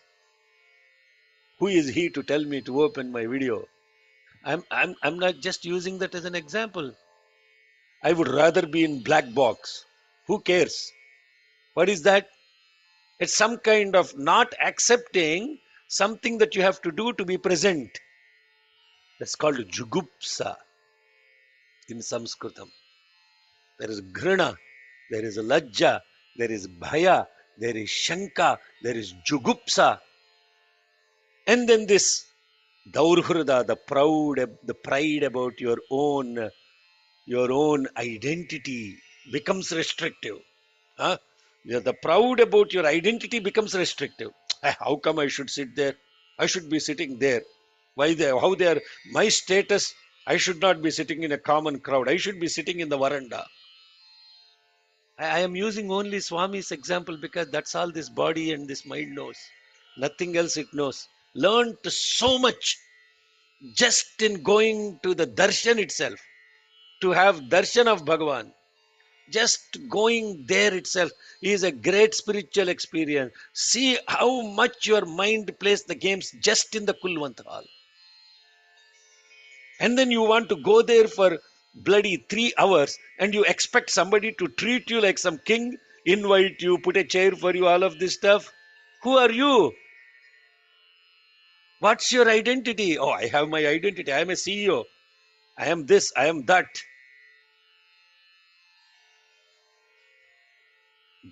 Who is he to tell me to open my video? I'm not just using that as an example. I would rather be in black box. Who cares? What is that? It's some kind of not accepting something that you have to do to be present. That's called jugupsa in Sanskritam. There is grina, there is lajja, there is bhaya, there is shanka, there is jugupsa, and then this daurhrida, the pride about your own identity becomes restrictive. Huh? Yeah, the proud about your identity becomes restrictive. How come I should sit there? I should be sitting there. Why they? How they are? My status. I should not be sitting in a common crowd. I should be sitting in the veranda. I am using only Swami's example because that's all this body and this mind knows. Nothing else it knows. Learned so much just in going to the darshan itself, to have darshan of Bhagavan. Just going there itself is a great spiritual experience. See how much your mind plays the games just in the Kulwant hall. And then you want to go there for bloody 3 hours and you expect somebody to treat you like some king, invite you, put a chair for you, all of this stuff. Who are you? What's your identity? Oh, I have my identity. I am a CEO. I am this, I am that.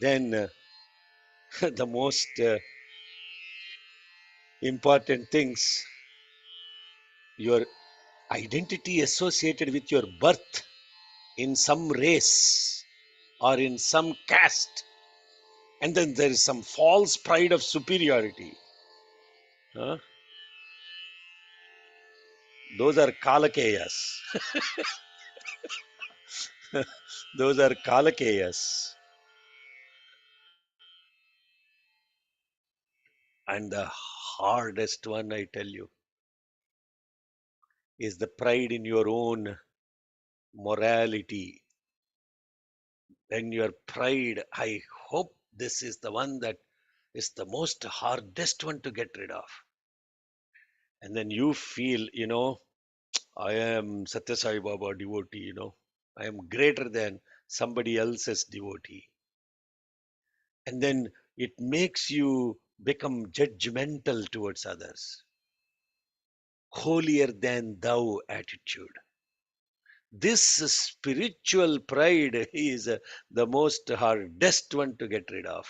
Then the most important things, your identity associated with your birth in some race or in some caste. And then there is some false pride of superiority. Huh? Those are kalakeyas. Those are kalakeyas. And the hardest one, I tell you, is the pride in your own morality. And your pride, I hope this is the one that is the most hardest one to get rid of. And then you feel, I am Satya Sai Baba devotee, I am greater than somebody else's devotee. And then it makes you become judgmental towards others. Holier than thou attitude. This spiritual pride is the most hardest one to get rid of.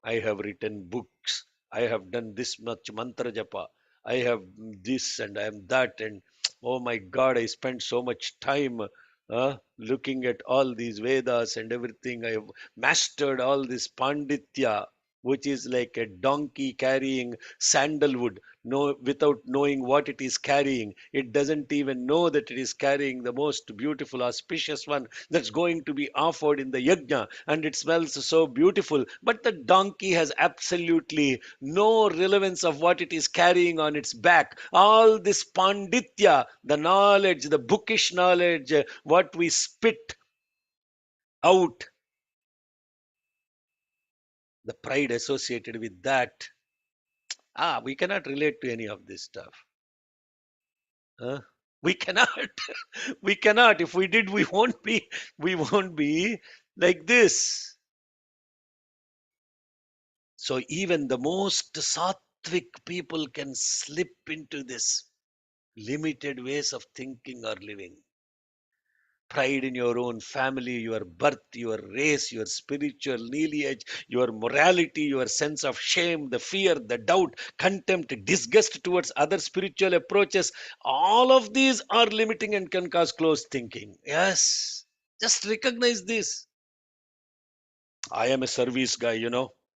I have written books. I have done this much mantra japa. I have this and I am that. And oh my God, I spent so much time looking at all these Vedas and everything. I have mastered all this Panditya, which is like a donkey carrying sandalwood, no, without knowing what it is carrying. It doesn't even know that it is carrying the most beautiful, auspicious one that's going to be offered in the yajna, and it smells so beautiful. But the donkey has absolutely no relevance of what it is carrying on its back. All this Panditya, the knowledge, the bookish knowledge, what we spit out, the pride associated with that. We cannot relate to any of this stuff. Huh? We cannot. We cannot. If we did, we won't be. We won't be like this. So even the most sattvic people can slip into this limited ways of thinking or living. Pride in your own family, your birth, your race, your spiritual lineage, your morality, your sense of shame, the fear, the doubt, contempt, disgust towards other spiritual approaches. All of these are limiting and can cause closed thinking. Yes, just recognize this. I am a service guy,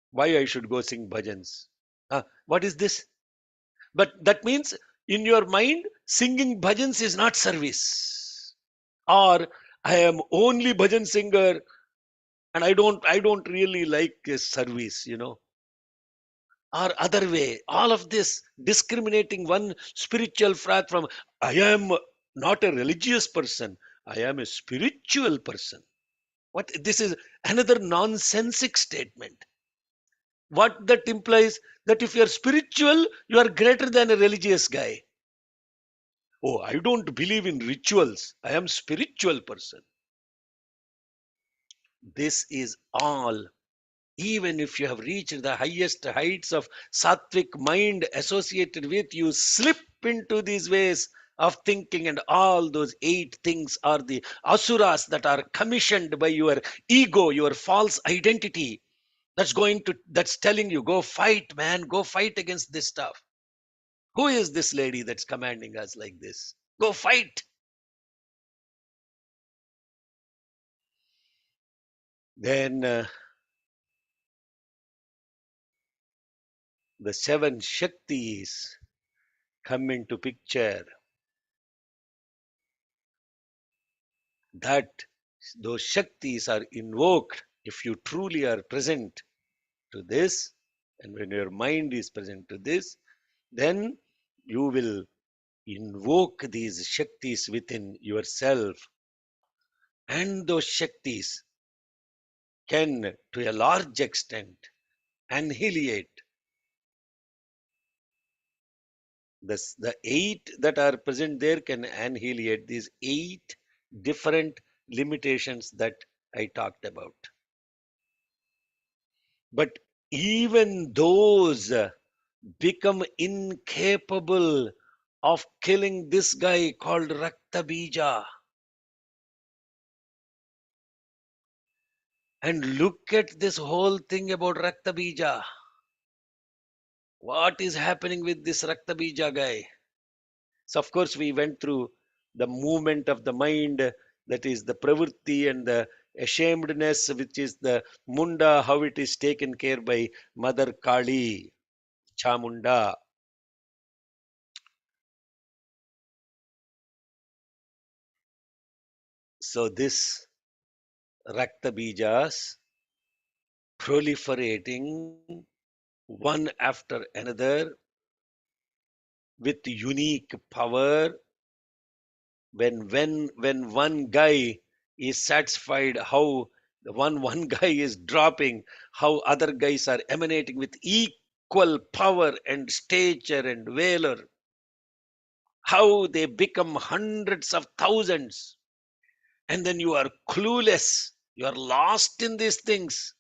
Why I should go sing bhajans? What is this? But that means in your mind, singing bhajans is not service. Or I am only bhajan singer and I don't really like service, or other way. All of this discriminating one spiritual frath from I am not a religious person, I am a spiritual person. What this is another nonsensic statement. What that implies that if you are spiritual, you are greater than a religious guy. Oh, I don't believe in rituals. I am spiritual person. This is all. Even if you have reached the highest heights of sattvic mind associated with, you slip into these ways of thinking, and all those 8 things are the asuras that are commissioned by your ego, your false identity. That's telling you, go fight, man, go fight against this stuff. Who is this lady that's commanding us like this? Go fight. Then the 7 Shaktis come into picture. That those Shaktis are invoked if you truly are present to this, and when your mind is present to this, then you will invoke these Shaktis within yourself, and those Shaktis can, to a large extent, annihilate the eight that are present there, can annihilate these eight different limitations that I talked about. But even those become incapable of killing this guy called Raktabija. And look at this whole thing about Raktabija. What is happening with this Raktabija guy? So, of course, we went through the movement of the mind, that is the pravritti, and the ashamedness, which is the munda, how it is taken care by Mother Kali, Chamunda. So, this Raktabijas proliferating one after another with unique power. When one guy is satisfied, how the one guy is dropping, how other guys are emanating with equal power and stature and valor, how they become hundreds of thousands, and then you are clueless, you are lost in these things,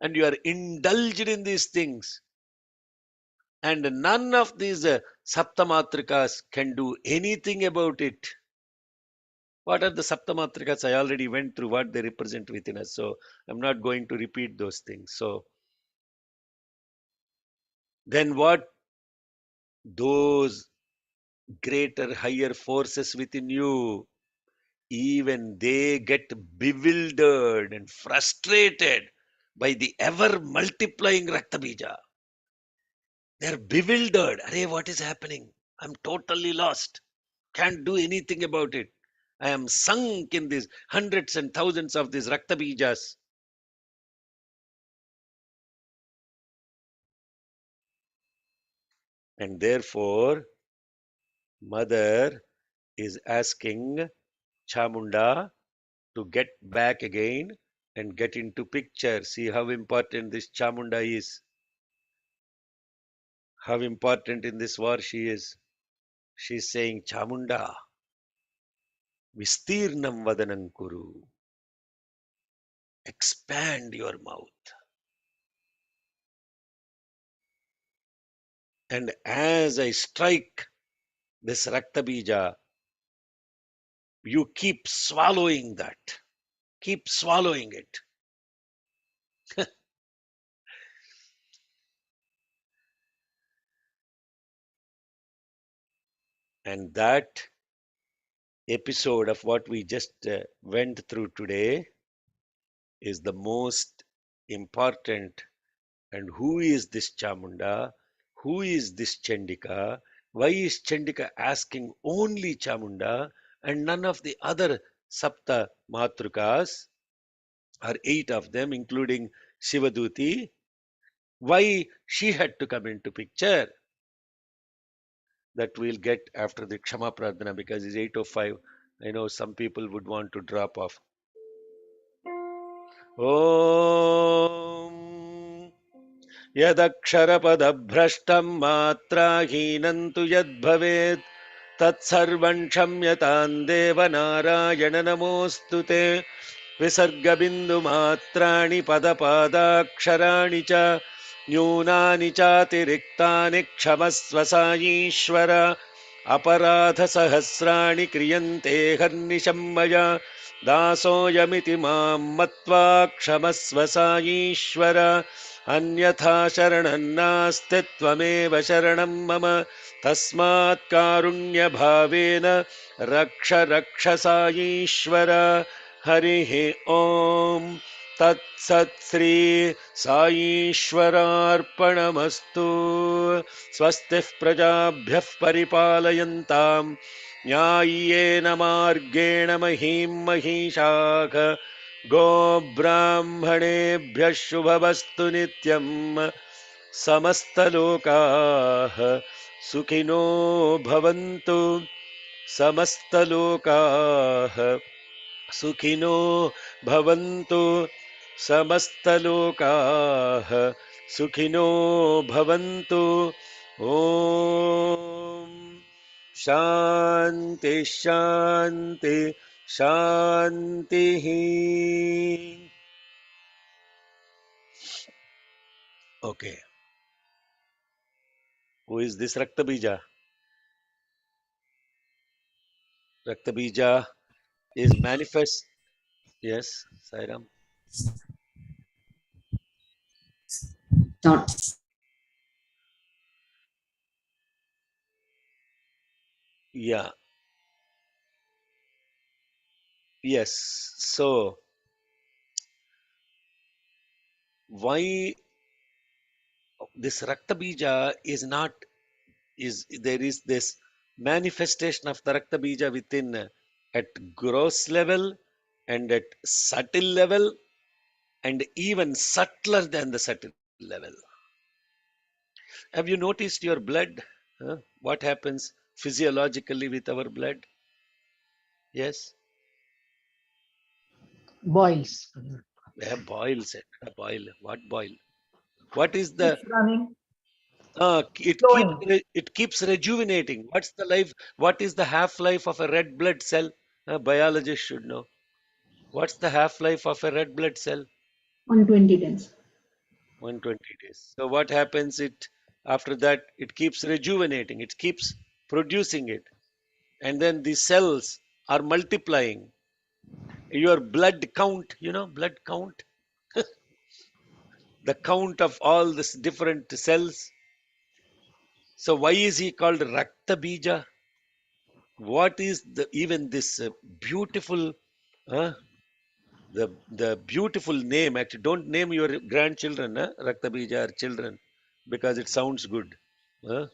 and you are indulged in these things, and none of these Saptamatrikas can do anything about it. What are the Saptamatrikas? I already went through what they represent within us, so I'm not going to repeat those things. So then what? Those greater, higher forces within you, even they get bewildered and frustrated by the ever multiplying Raktabija. They're bewildered. Arey, what is happening? I'm totally lost. Can't do anything about it. I am sunk in these hundreds and thousands of these Raktabijas. And therefore, Mother is asking Chamunda to get back again and get into picture. See how important this Chamunda is. How important in this war she is. She's saying, Chamunda, Vistirnam Vadanam Kuru. Expand your mouth. And as I strike this Raktabija, you keep swallowing that. Keep swallowing it. And that episode of what we just went through today is the most important. And who is this Chamunda? Who is this Chandika? Why is Chandika asking only Chamunda and none of the other Sapta Matrukas, or eight of them, including Shivaduti? Why she had to come into picture? That we'll get after the Kshama Pradhana, because it's 8:05. I know some people would want to drop off. Om यदक्षरपदभ्रष्टं मात्राहीनं तु यद्भवेत् तत्सर्वं क्षम्यतां देवनारायण नमोऽस्तु ते विसर्गबिन्दुमात्राणि पदपादाक्षराणि च न्यूनानि चातिरिक्तानि क्षमस्व साईश्वर अपराधसहस्राणि क्रियन्ते हर्निशं मया दासोऽयमिति मां मत्वा क्षमस्व साईश्वर अन्यथा शरणं नास्ति त्वमेव शरणं मम तस्मात् कारुण्यभावेन रक्ष रक्ष साईश्वर हरिः ॐ तत्सत् श्री साईश्वरार्पणमस्तु स्वस्तिः प्रजाभ्यः परिपालयन्तां न्याय्येन मार्गेण महीं महिषाः गोब्राह्मणेभ्यः शुभमस्तु नित्यम् समस्तलोकाः सुखिनो भवन्तु समस्तलोकाः सुखिनो भवन्तु समस्तलोकाः सुखिनो भवन्तु ॐ शान्ति शान्ति शान्तिः okay who is this raktabija is manifest yes Sairam Not yeah yes so why this raktabija is not is there is this manifestation of the raktabija within at gross level and at subtle level and even subtler than the subtle level. Have you noticed your blood? What happens physiologically with our blood? Yes, boils. we have boils. Boil. What boil? What is the? Keeps running, flowing. It keeps rejuvenating. What's the life? What is the half life of a red blood cell? A biologist should know. What's the half life of a red blood cell? 120 days. 120 days. So what happens? It after that it keeps rejuvenating. It keeps producing it, and then the cells are multiplying. Your blood count, blood count, the count of all these different cells. So why is he called Raktabija? What is the even this beautiful, uh, the beautiful name? Actually, don't name your grandchildren Raktabija or children because it sounds good. Huh?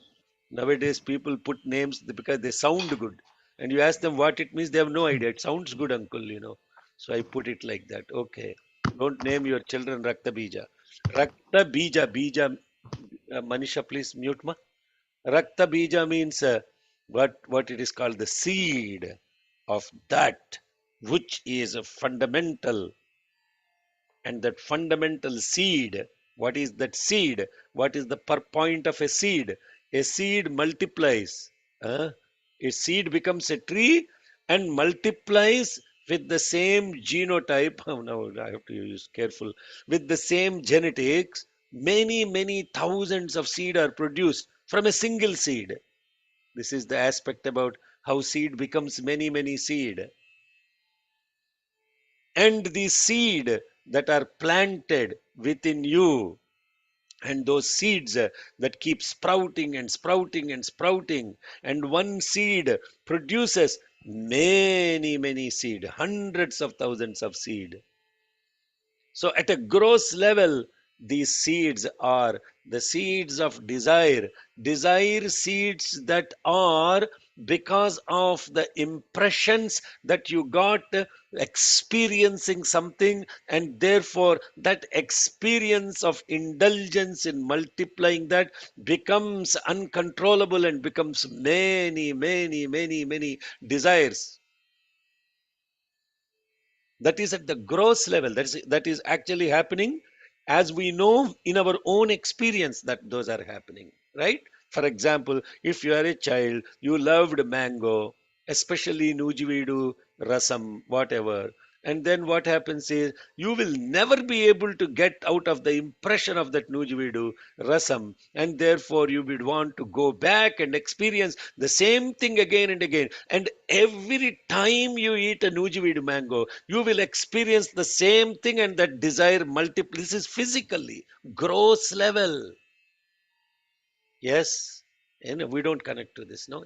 Nowadays, people put names because they sound good, and you ask them what it means, they have no idea. It sounds good, uncle. So I put it like that. Okay, don't name your children Raktabija. Raktabija, bija. Manisha, please mute ma. Rakta bija means what it is called the seed of that which is a fundamental, and that fundamental seed. What is that seed? What is the per point of a seed? A seed multiplies. uh, a seed becomes a tree and multiplies with the same genotype. Now I have to use careful. With the same genetics, many thousands of seed are produced from a single seed. This is the aspect about how seed becomes many seed. And the seed that are planted within you, and those seeds that keep sprouting and sprouting and sprouting, and one seed produces many seed, hundreds of thousands of seed. So, at a gross level, these seeds are the seeds of desire, desire seeds that are because of the impressions that you got experiencing something, and therefore that experience of indulgence in multiplying that becomes uncontrollable and becomes many desires. That is at the gross level. That is actually happening, as we know in our own experience that those are happening, right? For example, if you are a child, you loved mango, especially nujividu, rasam, whatever, and then what happens is you will never be able to get out of the impression of that nujividu rasam, and therefore you would want to go back and experience the same thing again and again. And every time you eat a nujividu mango, you will experience the same thing, and that desire multiplies. This is physically gross level. Yes, we don't connect to this. No,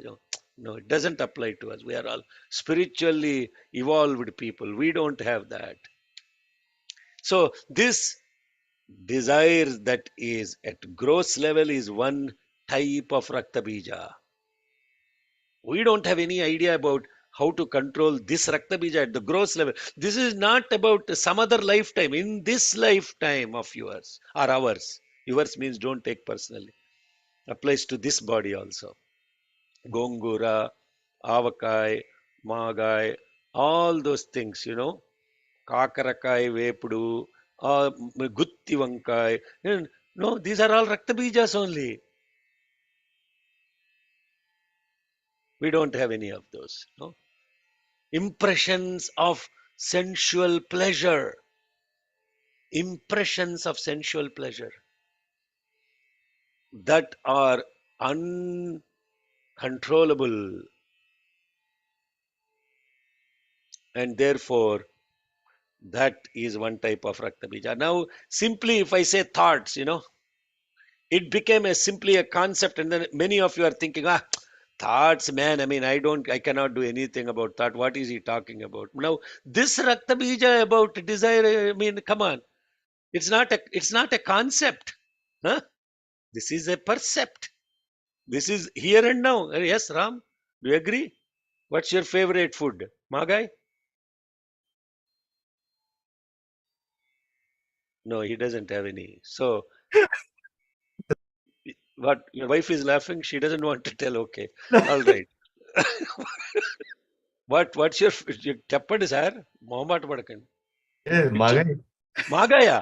no, it doesn't apply to us. We are all spiritually evolved people. We don't have that. So this desire that is at gross level is one type of raktabija. We don't have any idea about how to control this raktabija at the gross level. This is not about some other lifetime. In this lifetime of yours or ours, yours means don't take personally, applies to this body also. Gongura, avakai, magai, all those things, కాకరకాయ వేపుడు, uh, gutti vankai. No, these are all Raktabijas only. We don't have any of those. No? Impressions of sensual pleasure. Impressions of sensual pleasure that are uncontrollable, and therefore that is one type of Raktabija. Now, simply if I say thoughts, it became simply a concept, and then many of you are thinking, thoughts, man. I mean, I cannot do anything about thought. What is he talking about? Now, this Raktabija about desire, I mean, come on, it's not a concept, huh? This is a percept. This is here and now. Yes, Ram, do you agree? What's your favorite food, Magai? No, he doesn't have any. So, what your wife is laughing? She doesn't want to tell. Okay, all right. What's your tappad sir? Mohammed Badakan. Yeah, Which Magai. Magaya?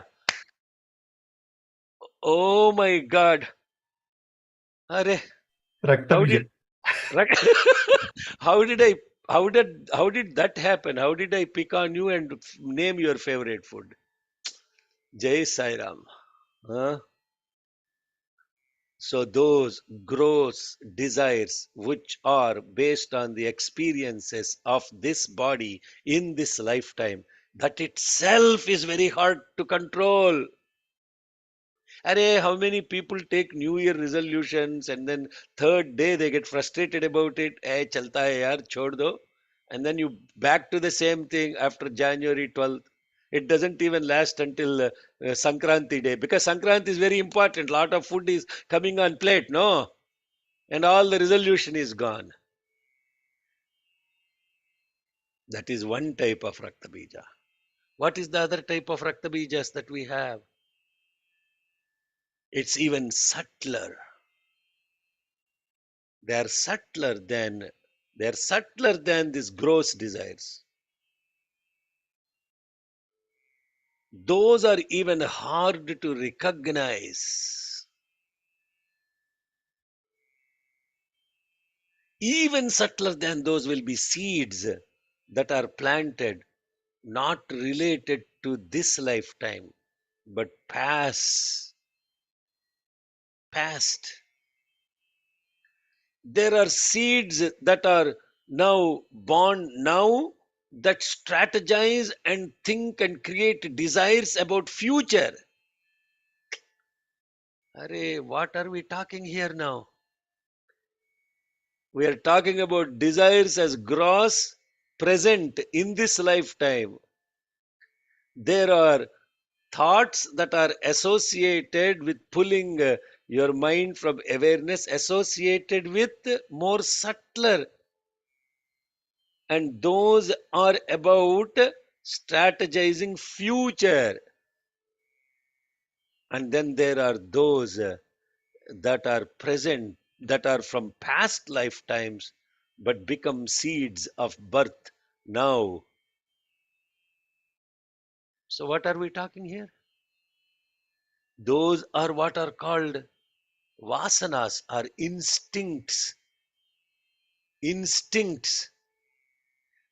Oh my God! Arey, how Raktabija. did how did I how did that happen? How did I pick on you and name your favorite food? Jai Sai Ram. Huh? So those gross desires which are based on the experiences of this body in this lifetime, that itself is very hard to control. Arey, how many people take New Year resolutions and then third day they get frustrated about it? Hey, chalta hai yaar, chhod do. And then you back to the same thing after January 12th. It doesn't even last until Sankranti day, because Sankranti is very important. Lot of food is coming on plate, no? And all the resolution is gone. That is one type of Raktabija. What is the other type of Raktabijas that we have? It's even subtler. They are subtler than they are subtler than these gross desires. Those are even hard to recognize. Even subtler than those will be seeds that are planted, not related to this lifetime, but past. There are seeds that are now born now, that strategize and think and create desires about future. Arey, what are we talking here now? We are talking about desires as gross, present in this lifetime. There are thoughts that are associated with pulling your mind from awareness, associated with more subtler, and those are about strategizing future. And then there are those that are present, that are from past lifetimes, but become seeds of birth now. So what are we talking here? Those are what are called vasanas, or instincts.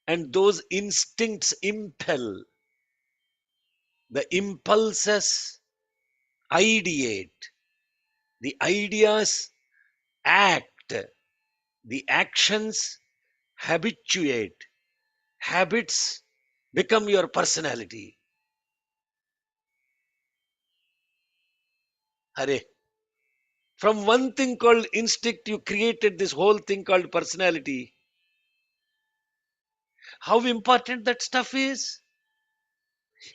And those instincts impel, the impulses ideate, the ideas act, the actions habituate, habits become your personality. Hare. From one thing called instinct, you created this whole thing called personality. How important that stuff is.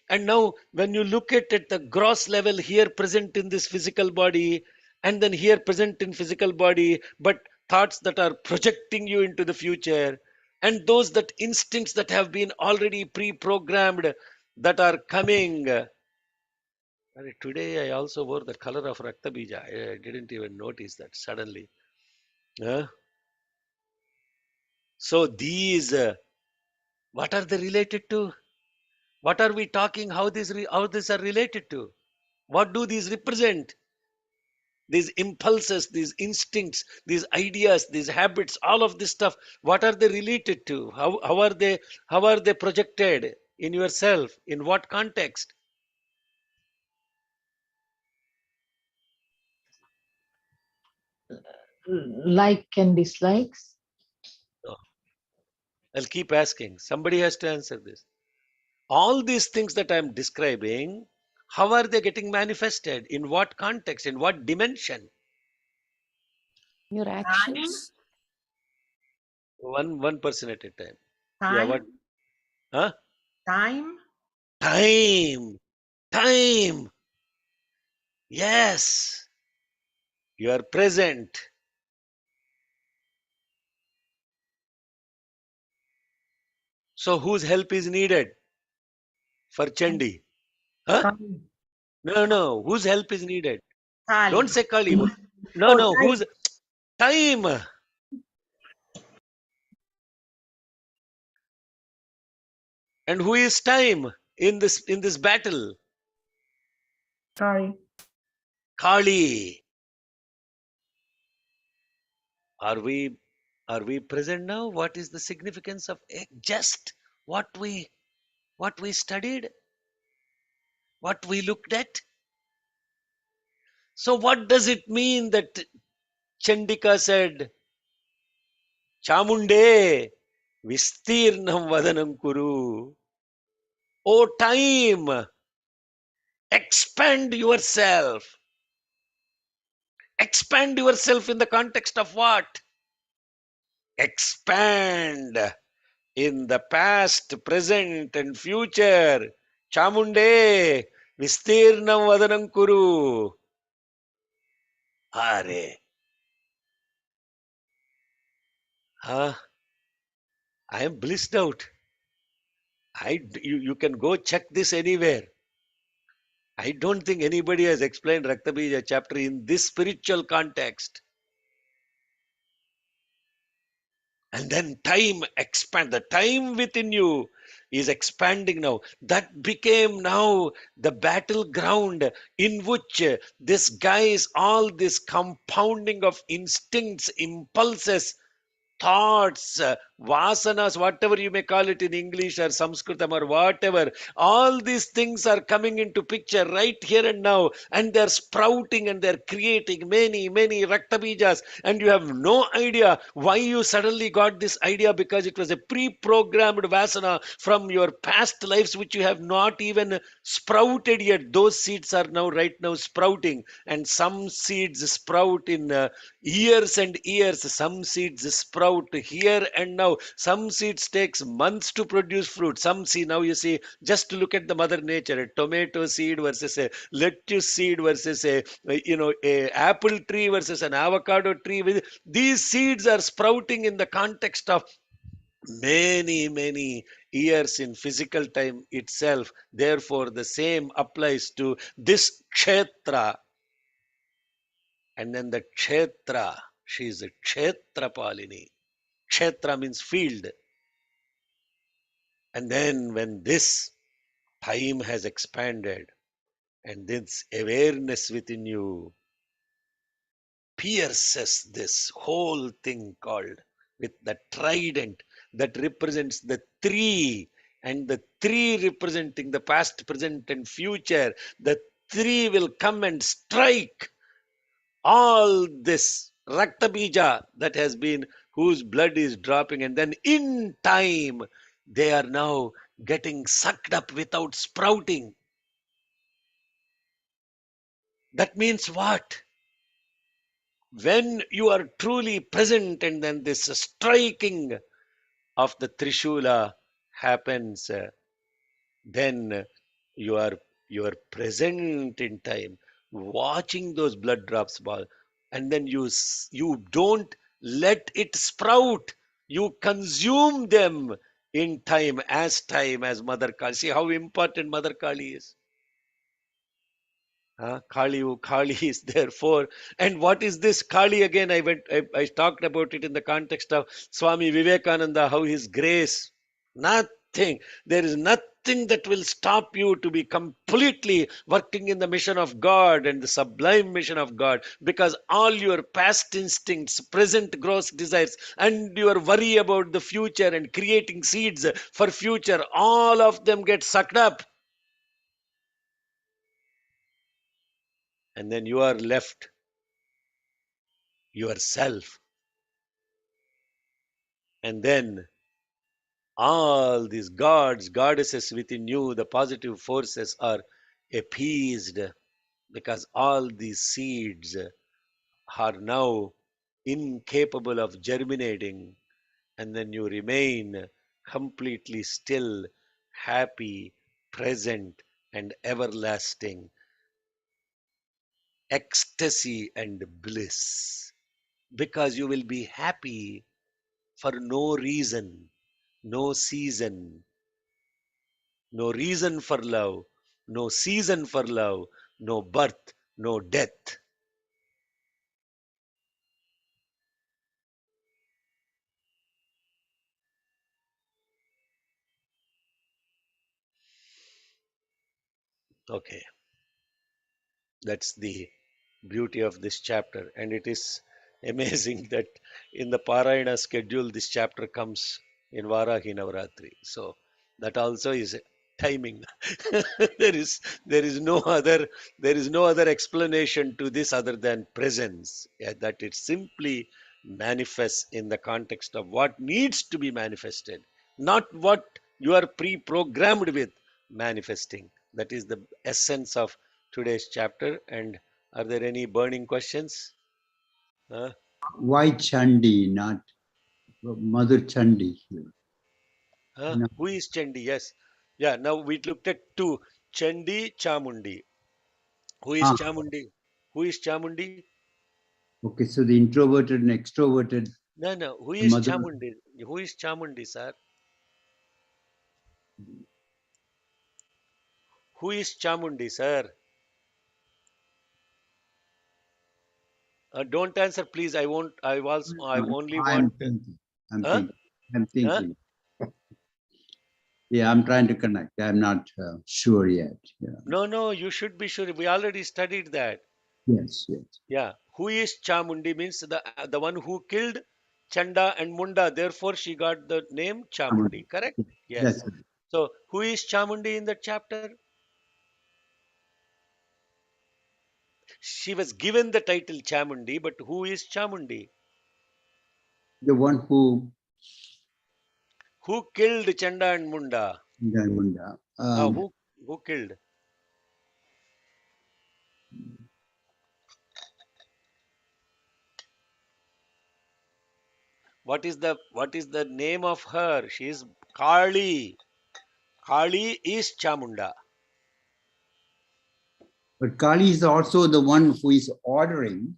And now, when you look at the gross level, here present in this physical body, and then here present in physical body, but thoughts that are projecting you into the future, and those that instincts that have been already pre-programmed that are coming. Today, I also wore the color of Raktabija. I didn't even notice that suddenly. Huh? So these What are they related to? What are we talking? How these are related to? What do these represent? These impulses, these instincts, these ideas, these habits, all of this stuff. What are they related to? How are they projected in yourself? In what context? Like and dislikes. No, I'll keep asking. Somebody has to answer this. All these things that I'm describing, how are they getting manifested? In what context? In what dimension? Your Time, actions. One person at a time. Yeah, what? time, Huh? time. Time. Time. Yes. You are present. So whose help is needed for Chandi? Huh? Kali. No, no. Whose help is needed? Kali. Don't say Kali. No, Oh, no. time. Whose time? And who is time in this battle? Sorry. Kali. Are we present now? What is the significance of just what we studied, what we looked at? So what does it mean that Chandika said, Chamunde Vistirnam Vadanam Kuru? Oh time, expand yourself. Expand yourself in the context of what? Expand in the past, present, and future. Chamunde, Vistirnam Vadanam Kuru. Are, huh? I am blissed out. You can go check this anywhere. I don't think anybody has explained Raktabija chapter in this spiritual context. And then time expand. The time within you is expanding now. That became now the battleground in which this guys, all this compounding of instincts, impulses, thoughts, vasanas, whatever you may call it in English or Sanskritam or whatever, all these things are coming into picture right here and now, and they're sprouting and they're creating many, many Raktabijas, and you have no idea why you suddenly got this idea, because it was a pre-programmed vasana from your past lives which you have not even sprouted yet. Those seeds are now right now sprouting, and some seeds sprout in years and years. Some seeds sprout here and now. Some seeds takes months to produce fruit. Some see, now you see, just look at the mother nature, a tomato seed versus a lettuce seed versus a apple tree versus an avocado tree. These seeds are sprouting in the context of many, many years in physical time itself. Therefore the same applies to this kshetra. And then the kshetra, she is a kshetra palini. Kshetra means field. And then when this time has expanded and this awareness within you pierces this whole thing called with the trident that represents the three, and the three representing the past, present, and future, the three will come and strike all this Raktabija that has been, whose blood is dropping, and then in time they are now getting sucked up without sprouting. That means what? When you are truly present and then this striking of the Trishula happens, then you are you are present in time, watching those blood drops fall, and then you don't let it sprout. You consume them in time as Mother Kali. See how important Mother Kali is. Kali is therefore. And what is this Kali again? I talked about it in the context of Swami Vivekananda, how his grace, nothing nothing. There is nothing that will stop you to be completely working in the mission of God and the sublime mission of God, because all your past instincts, present gross desires, and your worry about the future and creating seeds for future, all of them get sucked up. And then you are left yourself. And then all these gods, goddesses within you, the positive forces are appeased, because all these seeds are now incapable of germinating, and then you remain completely still, happy, present, and everlasting ecstasy and bliss, because you will be happy for no reason, no season, no reason for love, no season for love, no birth, no death. Okay, that's the beauty of this chapter. And it is amazing that in the Parayana schedule, this chapter comes in Varahi Navaratri. So that also is timing. there is there is no other explanation to this other than presence. Yeah, that it simply manifests in the context of what needs to be manifested, not what you are pre-programmed with manifesting. That is the essence of today's chapter. And are there any burning questions? Huh? Why Chandi, not Mother Chandi here? Huh? No. Who is Chandi? Yes. Yeah, now we looked at two, Chandi, Chamundi. Who is Ah, Chamundi? Who is Chamundi? okay, so the introverted and extroverted No, no. Who is mother. Chamundi? Who is Chamundi, sir? Who is Chamundi, sir? Don't answer, please. I won't. I was. I only I'm want. thinking. I'm Huh? thinking. I'm Huh? thinking. Yeah, I'm trying to connect. I'm not sure yet. Yeah. No, no. You should be sure. We already studied that. Yes, yes. Yeah. Who is Chamundi means the one who killed Chanda and Munda. Therefore, she got the name Chamundi. Chamundi. Correct? Yeah, Yes. that's it. So, who is Chamundi in that chapter? She was given the title Chamundi, but who is Chamundi? The one who Who killed Chanda and Munda? Munda. Who killed? What is the name of her? She is Kali. Kali is Chamunda. But Kali is also the one who is ordering,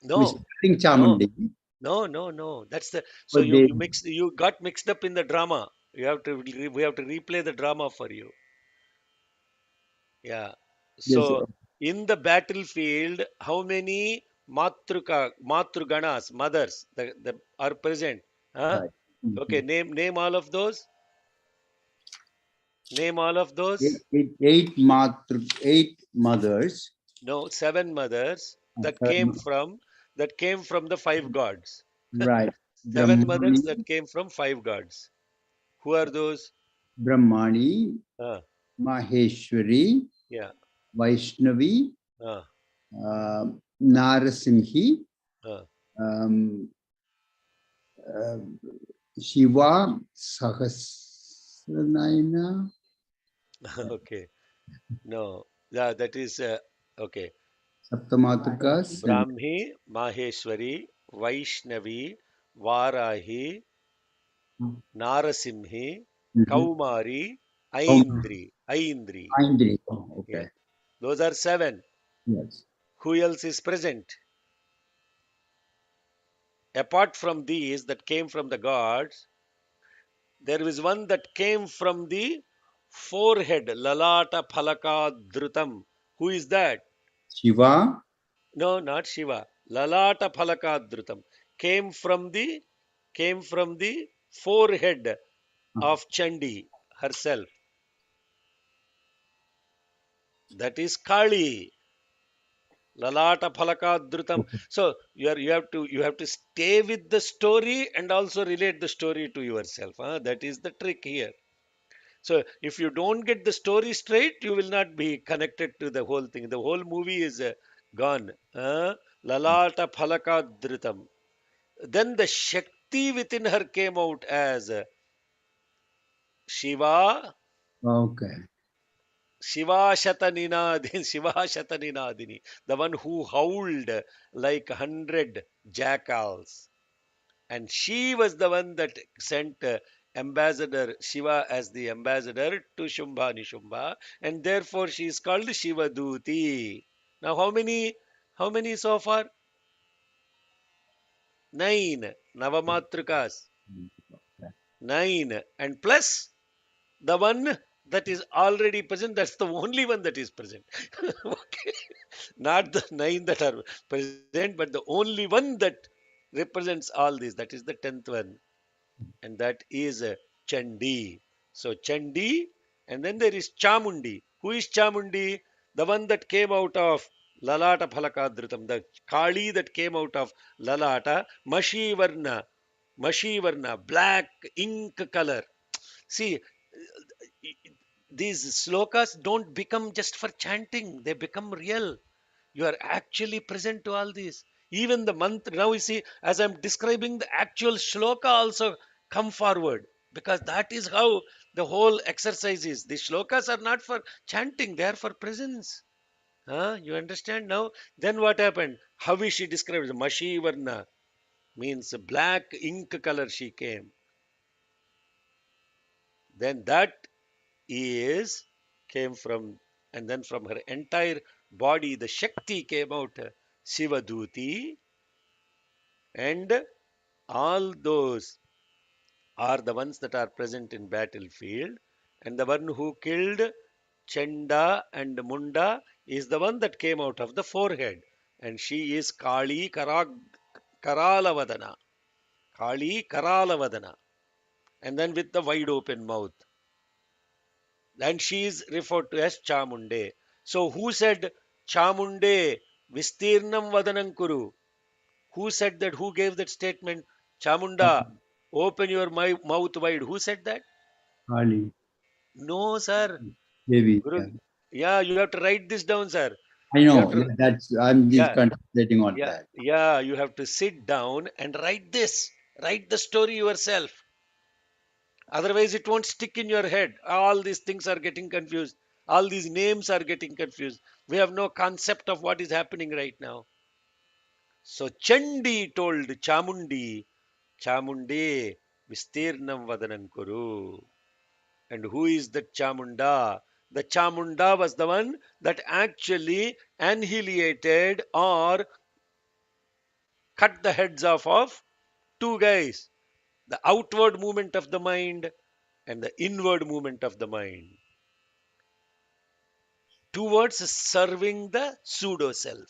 who is No, telling no, Chamundi. no. That's the so But you they, you got mixed up in the drama. We have to replay the drama for you. Yeah. yes, So in the battlefield, how many matruganas, mothers, are present? Huh? right. Okay, Mhm. name all of those. Name all of those. Eight mothers. No, seven mothers Um, that came from the five gods. right. Seven mothers Brahmani, that came from five gods. Who are those? Brahmani, Uh, Maheshwari, yeah. Vaishnavi, Uh, Narasimhi, uh. um, uh, Shiva, Sahasranayana, Okay. No. Yeah, that is okay. Saptamatrikas, and Brahmi, Maheshwari, Vaishnavi, Varahi, Narasimhi, mhm. Kaumari, Oh, Aindri. Indri. Oh, Yeah. okay. Those are seven. Yes. Who else is present? Apart from these that came from the gods, there is one that came from the forehead, Lalata Phalaka Dhrutam. Who is that? Shiva, No, not Shiva. Lalata Phalaka Dhrutam. Came from the forehead uh, of Chandi. herself. That is Kali. Lalata Phalakadrutam. Okay. So you have to stay with the story and also relate the story to yourself. That is the trick here. So if you don't get the story straight, you will not be connected to the whole thing. The whole movie is gone. Lalata Phalakadrutam. Then the Shakti within her came out as Shiva. Okay. Shiva Shataninadini, Shiva Shataninadini, the one who howled like 100 jackals. And she was the one that sent ambassador Shiva as the ambassador to Shumbha Nishumba, and therefore she is called Shiva Duti. Now, how many so far? 9 Navamatrikas. Okay. 9 and plus the one that is already present, that's the only one that is present. Okay, not the 9 that are present, but the only one that represents all these, that is the 10th one, and that is Chandi. So Chandi, and then there is Chamundi. Who is Chamundi? The one that came out of Lalata Phalakadrutam, the Kali that came out of Lalata, Mashivarna, black ink color. See, these slokas don't become just for chanting, they become real. You are actually present to all these. Even the mantra, now you see, as I'm describing the actual shloka also come forward, because that is how the whole exercise is. The shlokas are not for chanting, they are for presence. You understand now? Then what happened? How is she described? Mashi Varna means black ink color she came. Then that is came from, and then from her entire body the Shakti came out, Shivaduti, and all those are the ones that are present in battlefield, and the one who killed Chenda and Munda is the one that came out of the forehead, and she is Karalavadana, Kali Karalavadana, and then with the wide open mouth, and she is referred to as Chamunde. So who said Chamunde Vistirnam Vadanam Kuru? Who said that? Who gave that statement? Chamunda, open your mouth wide. Who said that? Kali, No, sir. Devi. Guru, Yeah. yeah, you have to write this down, sir. I You have know. to, That's I'm just yeah, concentrating on yeah, that. yeah. You have to sit down and write this. Write the story yourself. Otherwise, it won't stick in your head. All these things are getting confused. All these names are getting confused. We have no concept of what is happening right now. So Chandi told Chamundi, Chamunde, Vistirnam Vadanam Kuru. And who is the Chamunda? The Chamunda was the one that actually annihilated or cut the heads off of two guys. The outward movement of the mind and the inward movement of the mind towards serving the pseudo self.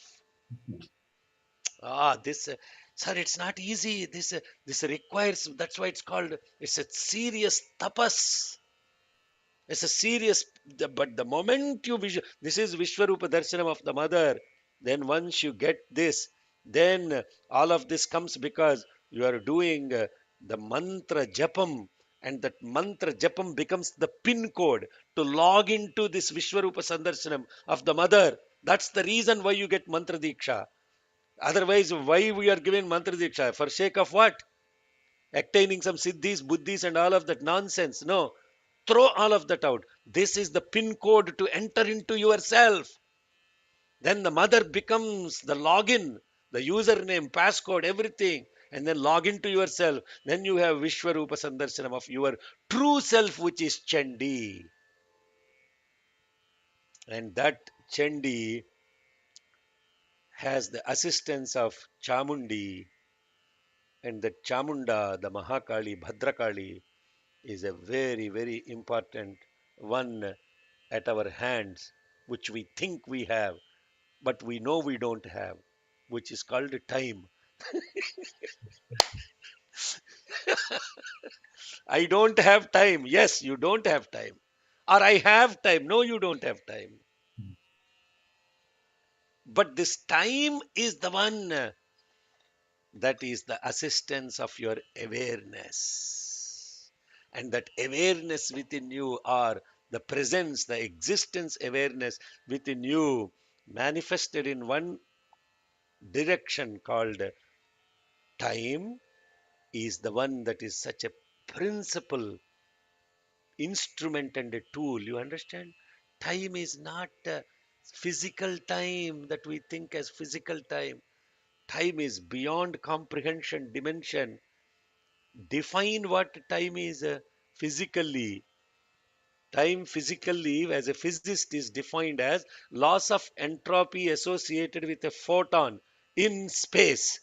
This, sir, it's not easy. This requires, that's why it's called, it's a serious tapas. It's a serious, but the moment you visual, this is Vishwarupa Darshanam of the mother. Then once you get this, then all of this comes because you are doing the mantra japam, and that mantra japam becomes the pin code to log into this Vishwarupa Sandarshanam of the mother. That's the reason why you get mantra diksha. Otherwise, why we are given mantra diksha? For sake of what? Attaining some siddhis, buddhis, and all of that nonsense. No, throw all of that out. This is the pin code to enter into yourself. Then the mother becomes the login, the username, passcode, everything. And then log into yourself. Then you have Vishwarupa Sandarshanam of your true self, which is Chandi. And that Chandi has the assistance of Chamundi. And the Chamunda, the Mahakali, Bhadrakali, is a very, very important one at our hands, which we think we have, but we know we don't have, which is called time. I don't have time. Yes, you don't have time. Or I have time. No, you don't have time. But this time is the one that is the assistance of your awareness. And that awareness within you, or the presence, the existence awareness within you, manifested in one direction called time, is the one that is such a principal instrument and a tool. You understand? Time is not physical time that we think as physical time. Time is beyond comprehension, dimension. Define what time is physically. Time physically, as a physicist, is defined as loss of entropy associated with a photon in space.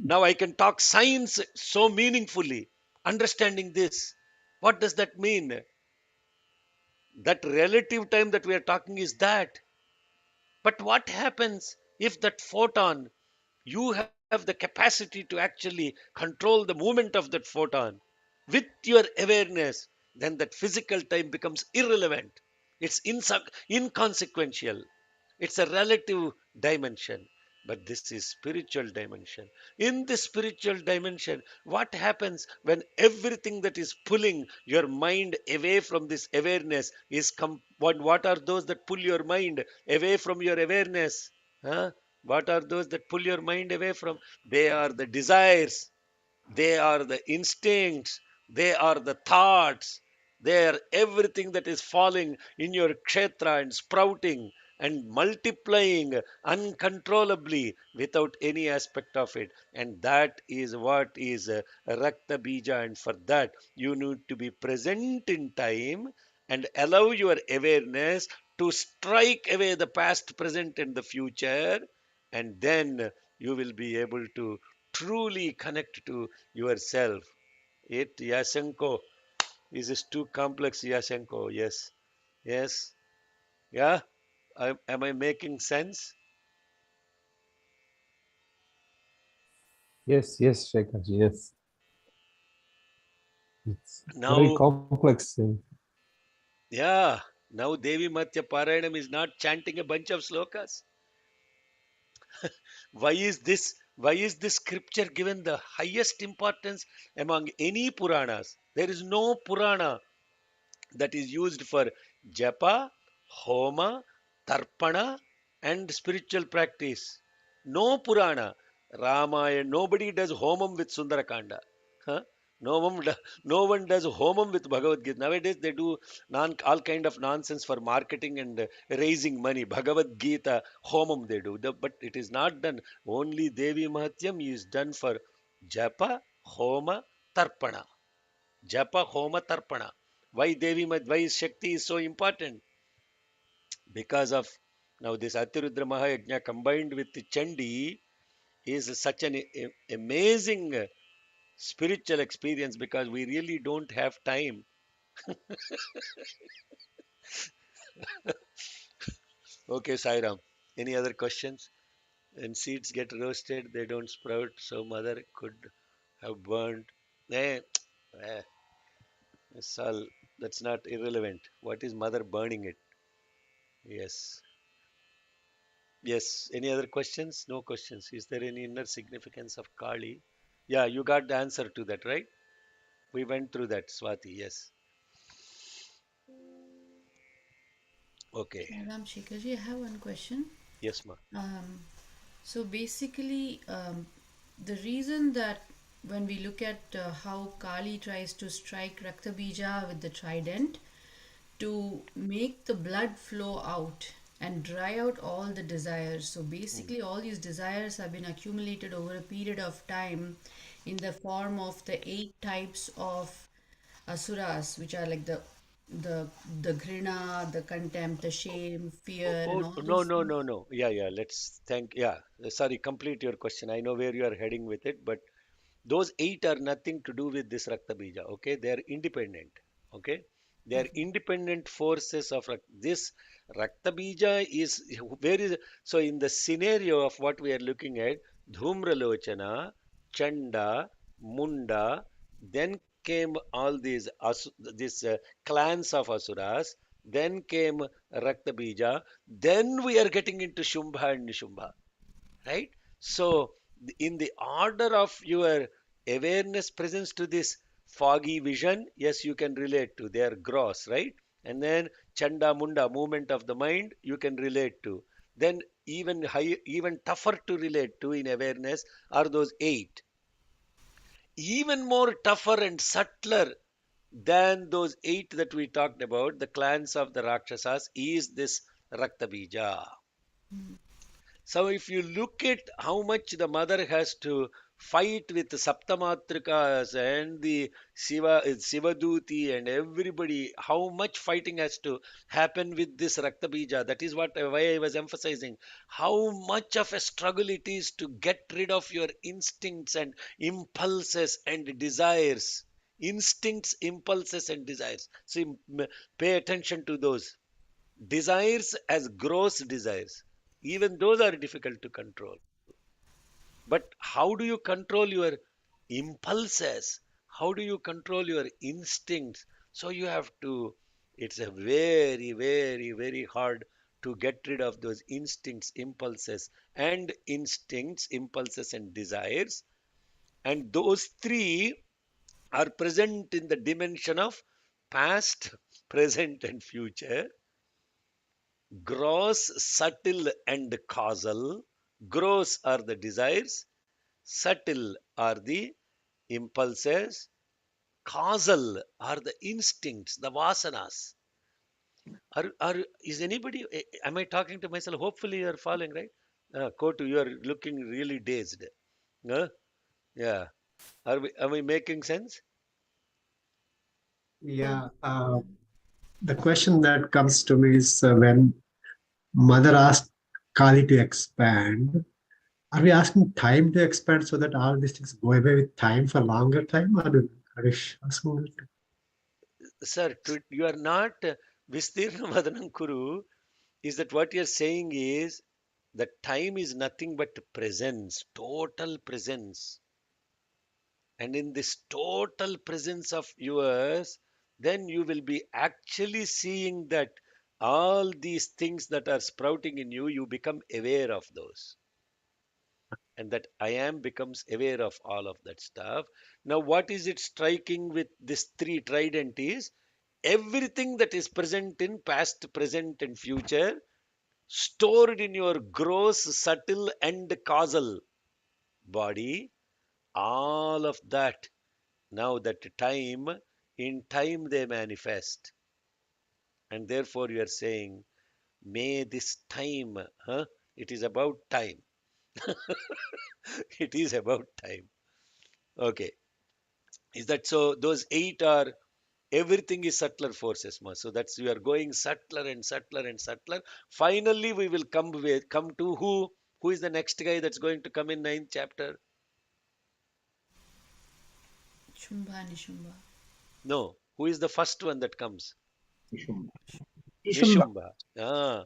Now I can talk science so meaningfully, understanding this. What does that mean? That relative time that we are talking is that. But what happens if that photon, you have the capacity to actually control the movement of that photon with your awareness? Then that physical time becomes irrelevant. It's inconsequential. It's a relative dimension. But this is spiritual dimension. In this spiritual dimension, what happens when everything that is pulling your mind away from this awareness is what are those that pull your mind away from your awareness? Huh? What are those that pull your mind away from? They are the desires, they are the instincts, they are the thoughts, they are everything that is falling in your kshetra and sprouting and multiplying uncontrollably without any aspect of it. And that is what is Raktabija. And for that, you need to be present in time and allow your awareness to strike away the past, present, and the future. And then you will be able to truly connect to yourself. It Yasenko. This is too complex, Yasenko. Yes. Yes. Yeah. Am I making sense? Yes, yes, Shekhar, yes. It's very Now, complex. yeah. Now Devi Matya Parayanam is not chanting a bunch of slokas. Why is this? Why is this scripture given the highest importance among any Puranas? There is no Purana that is used for japa, homa, tarpana, and spiritual practice. No Purana, Ramayana, nobody does homam with Sundarakanda. Huh? No one does homam with Bhagavad Gita. Nowadays they do all kind of nonsense for marketing and raising money. Bhagavad Gita homam they do, but it is not done. Only Devi Mahatyam is done for japa, homa, tarpana. Japa, Homa, Tarpana. Why Shakti is so important? Because of now this Atirudra Mahayajna combined with the Chandi is such an amazing spiritual experience, because we really don't have time. Okay, Sairam. Any other questions? When seeds get roasted, they don't sprout, so mother could have burned. Eh, eh, that's all. That's not irrelevant. What is mother burning it? Yes. Yes. Any other questions? No questions. Is there any inner significance of Kali? Yeah, you got the answer to that, right? We went through that, Swati. Yes. Okay. Ram Shekharji, I have one question. Yes, ma. Um, so basically, the reason that when we look at how Kali tries to strike Raktabija with the trident to make the blood flow out and dry out all the desires. So Mm. basically, all these desires have been accumulated over a period of time in the form of the 8 types of asuras, which are like the the grina, the contempt, the shame, fear, and all No, those no, things. no, no. Yeah, yeah. Let's thank. Yeah. Sorry, complete your question. I know where you are heading with it, but those eight are nothing to do with this Raktabija. Okay, they are independent. Okay, they are Okay. independent forces of this Raktabija is where is so in the scenario of what we are looking at, Dhumralochana, Chanda, Munda, then came all these clans of Asuras, then came Raktabija, then we are getting into Shumbha and Nishumba, right? So, in the order of your awareness presence to this foggy vision, yes, you can relate to. They are gross, right? And then Chanda Munda, movement of the mind, you can relate to. Then even high, even tougher to relate to in awareness are those eight. Even more tougher and subtler than those eight that we talked about, the clans of the Rakshasas, is this Raktabija. So if you look at how much the mother has to fight with the Saptamatrikas and the Sivaduti and everybody, how much fighting has to happen with this Raktabija. That is why I was emphasizing how much of a struggle it is to get rid of your instincts and impulses and desires. Instincts, impulses, and desires. So pay attention to those desires as gross desires. Even those are difficult to control. But how do you control your impulses? How do you control your instincts? So you have to, it's a very, very, very hard to get rid of those instincts, impulses, and desires. And those three are present in the dimension of past, present, and future. Gross, subtle, and causal. Gross are the desires, subtle are the impulses, causal are the instincts, the vasanas. Is anybody, am I talking to myself? Hopefully you're following, right? Kotu, you are looking really dazed. Yeah. Are we making sense? Yeah, the question that comes to me is when Mother asked Kali to expand, are we asking time to expand so that all these things go away with time for longer time? Or are we asking it? Sir, you are not Vistirna Vadanam Kuru. Is that what you're saying is that time is nothing but presence, total presence. And in this total presence of yours, then you will be actually seeing that all these things that are sprouting in you, you become aware of those. And that I am becomes aware of all of that stuff. Now, what is it striking with this three trident is everything that is present in past, present, and future stored in your gross, subtle, and causal body, all of that. Now that in time they manifest. And therefore you are saying, may this time, it is about time. It is about time. Okay. Is that so? Those eight are, everything is subtler forces, ma. So that's, we are going subtler and subtler and subtler. Finally, we will come to who? Who is the next guy that's going to come in ninth chapter? Shumbha, Nishumba. No. Who is the first one that comes? Ishamba. Nishumba. Ah.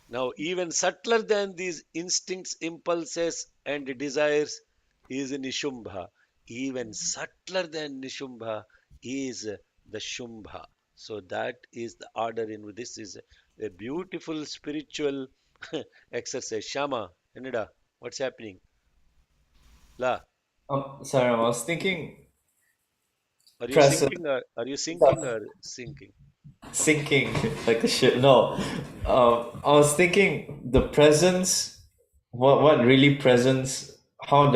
Now, even subtler than these instincts, impulses, and desires is Nishubha. Even subtler than Nishubha is the Shumbha. So that is the order in which this is a beautiful spiritual exercise. Shama, Anida, what's happening? La, Sorry, I was thinking are you present, sinking or are you sinking or sinking? sinking like a ship. No, I was thinking the presence. What really presence? How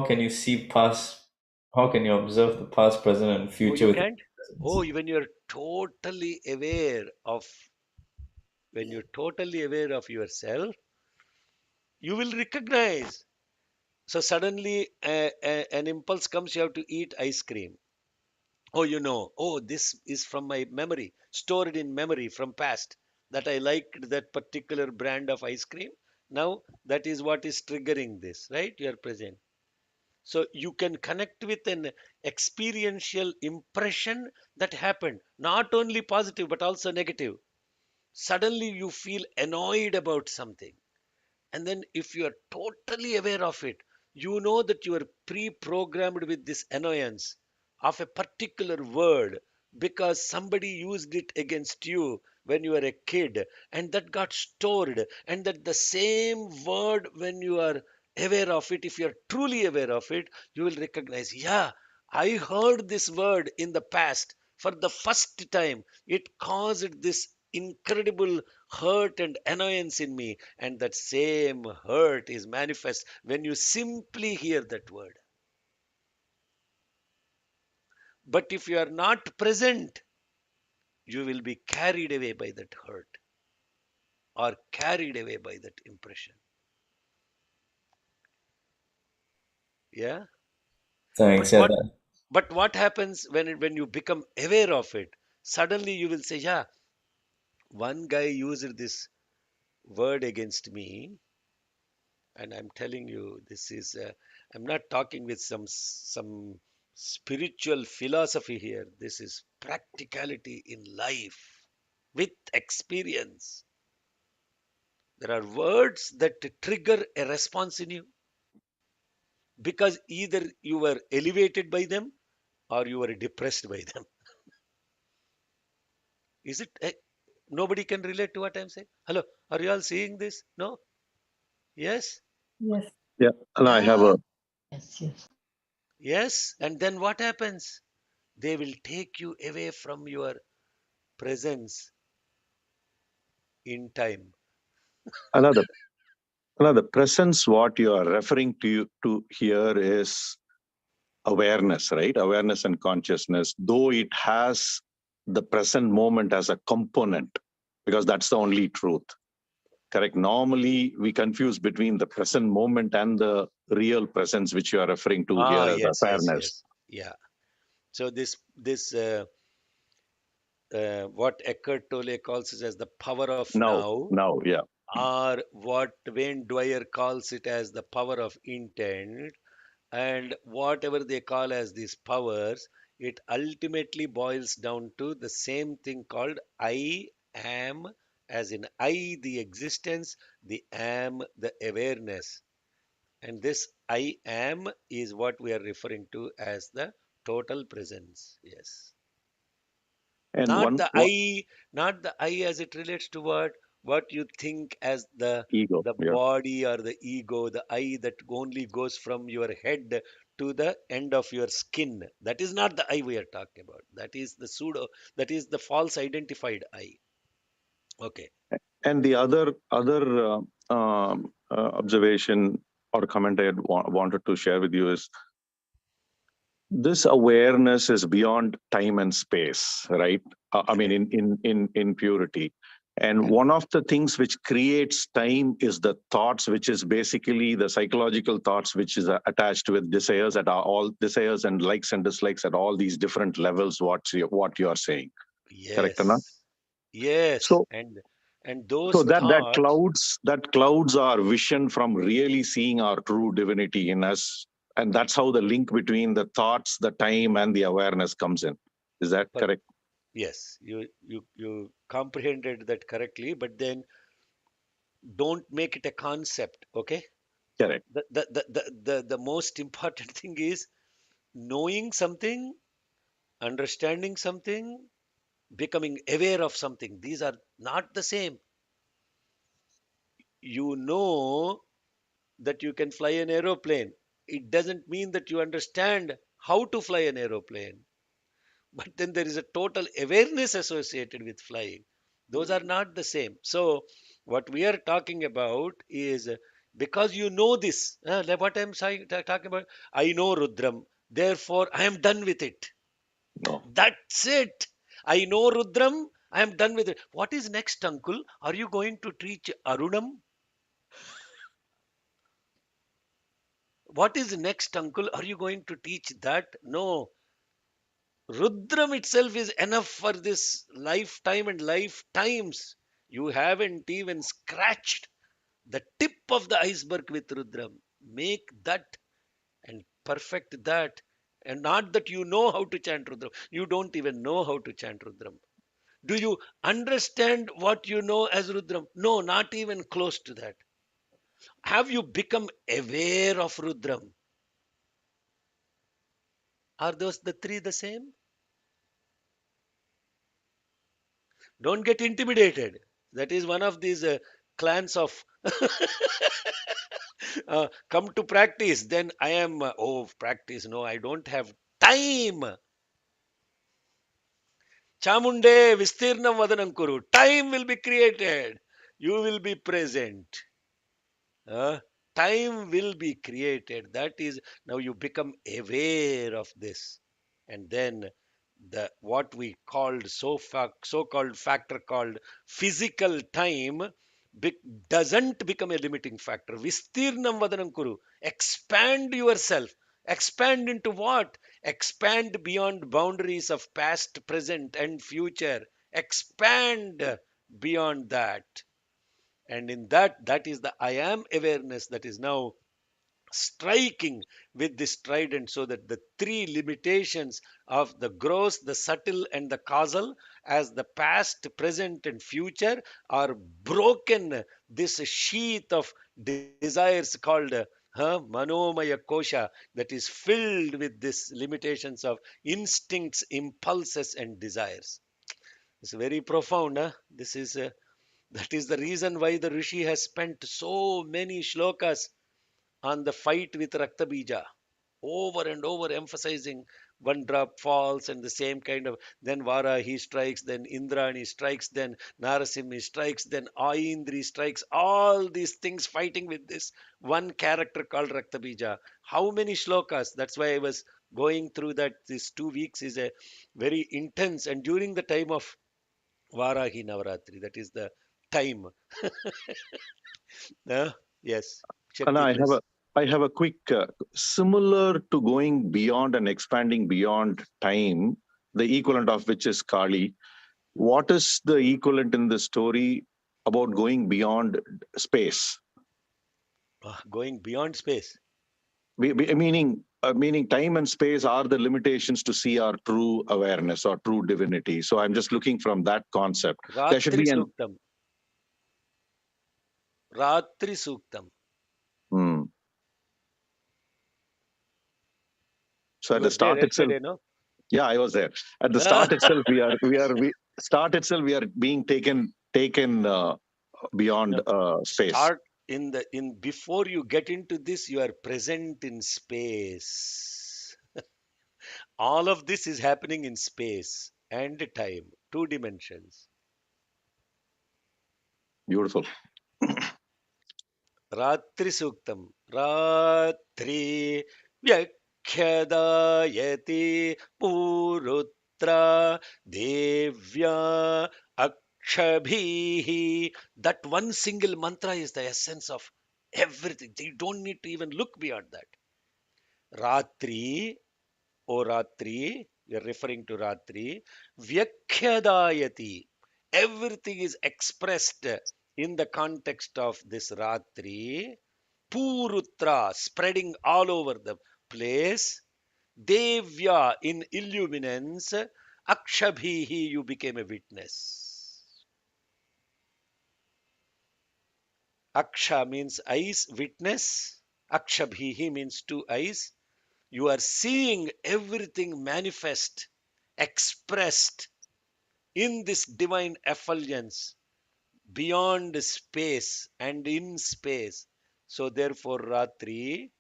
can you see past? How can you observe the past, present, and Oh, future you with can't? Oh, presence? when you're totally aware of, when you're totally aware of yourself, you will recognize. So suddenly an impulse comes, you have to eat ice cream. Oh, oh, this is from my memory, stored in memory from past, that I liked that particular brand of ice cream. Now that is what is triggering this, right? You are present. So you can connect with an experiential impression that happened, not only positive but also negative. Suddenly you feel annoyed about something. And then if you are totally aware of it, You know that you are pre-programmed with this annoyance of a particular word because somebody used it against you when you were a kid, and that got stored, and that the same word, when you are aware of it, if you are truly aware of it, you will recognize, yeah, I heard this word in the past for the first time. It caused this incredible hurt and annoyance in me, and that same hurt is manifest when you simply hear that word. But if you are not present, you will be carried away by that hurt or carried away by that impression. Yeah. Thanks. But Yeah. what but what happens when you become aware of it? Suddenly you will say, yeah, one guy used this word against me, and I'm telling you, this is I'm not talking with some spiritual philosophy here. This is practicality in life with experience. There are words that trigger a response in you because either you were elevated by them or you were depressed by them. Is it nobody can relate to what I'm saying? Hello, are you all seeing this? No? Yes? Yes. Yeah, and I have Yeah. a Yes, yes. Yes. And then what happens? They will take you away from your presence in time. another another presence. What you are referring to here is awareness, right? Awareness and consciousness, though it has the present moment as a component, because that's the only truth. Correct. Normally, we confuse between the present moment and the real presence, which you are referring to here Ah, as yes, yes, awareness. yes. Yeah. So this what Eckhart Tolle calls it as the power of now, Yeah. or what Wayne Dwyer calls it as the power of intent, and whatever they call as these powers, it ultimately boils down to the same thing called I am, as in I, the existence, the am, the awareness. And this I am is what we are referring to as the total presence. Yes. And Not one, the one I, not the I as it relates to what you think as ego. the Yeah. body or the ego, the I that only goes from your head to the end of your skin. That is not the I we are talking about. That is the pseudo, that is the false identified I. Okay. And the other observation or comment I had wanted to share with you is this awareness is beyond time and space, right? I mean, Correct. in purity. And Correct. one of the things which creates time is the thoughts, which is basically the psychological thoughts, which is attached with desires at all desires and likes and dislikes at all these different levels. What you are saying, correct, Anna? Yes. Yes. So And so those that thoughts, clouds our vision from really seeing our true divinity in us, and that's how the link between the thoughts, the time, and the awareness comes in. Is that but correct? yes, you comprehended that correctly, but then don't make it a concept, okay? Correct. The most important thing is knowing something, understanding something, becoming aware of something. These are not the same. You know that you can fly an aeroplane. It doesn't mean that you understand how to fly an aeroplane. But then there is a total awareness associated with flying. Those are not the same. So, what we are talking about is because you know this, like what I'm talking about, I know Rudram, therefore I am done with it. No, That's it. I know Rudram, I am done with it. What is next, uncle? Are you going to teach Arunam? What is next, uncle? Are you going to teach that? No. Rudram itself is enough for this lifetime and lifetimes. You haven't even scratched the tip of the iceberg with Rudram. Make that and perfect that. And not that you know how to chant Rudram. You don't even know how to chant Rudram. Do you understand what you know as Rudram? No, not even close to that. Have you become aware of Rudram? Are those the three the same? Don't get intimidated. That is one of these clans of come to practice. Then I am, oh, practice. No, I don't have time. Chamunde Vistirnam Vadanam Kuru. Time will be created. You will be present. Uh, Time will be created. That is, now you become aware of this. And then the what we called so-called factor called physical time be, doesn't become a limiting factor. Vistirnam Vadanam Kuru. Expand yourself. Expand into what? Expand beyond boundaries of past, present, and future. Expand beyond that. And in that, that is the I am awareness that is now striking with this trident, so that the three limitations of the gross, the subtle, and the causal, as the past, present, and future, are broken. This sheath of desires called manomaya kosha, that is filled with these limitations of instincts, impulses, and desires. It's very profound. This is that is the reason why the rishi has spent so many shlokas on the fight with Raktabija, over and over emphasizing one drop falls and the same kind of, then Vara he strikes, then Indrani strikes, then Narasimha strikes, then Aindri strikes, all these things fighting with this one character called Raktabija. How many shlokas? That's why I was going through that. This 2 weeks is a very intense, and during the time of Varahi Navaratri, that is the time. Yes, And Shakti, please. I have a quick similar to going beyond and expanding beyond time, the equivalent of which is Kali. What is the equivalent in the story about going beyond space? Going beyond space. Meaning time and space are the limitations to see our true awareness or true divinity. So I'm just looking from that concept. There should Ratri be an Suktam. Ratri Suktam. hmm. So You at the were there start itself, yesterday, no? yeah, I was there. At the start itself, we are being taken beyond No. space. Start in before you get into this, you are present in space. All of this is happening in space and time, two dimensions. Beautiful. Ratri Suktam. Ratri Vyakhadayati Purutra Devya Akshabhihi. That one single mantra is the essence of everything. You don't need to even look beyond that. Ratri, O Ratri, we are referring to Ratri. Vyakhadayati. Everything is expressed in the context of this Ratri. Purutra, spreading all over the place. Devya, in illuminance. Akshabhihi, you became a witness. Aksha means eyes, witness. Akshabhihi means two eyes. You are seeing everything manifest, expressed in this divine effulgence beyond space and in space. So, therefore, Ratri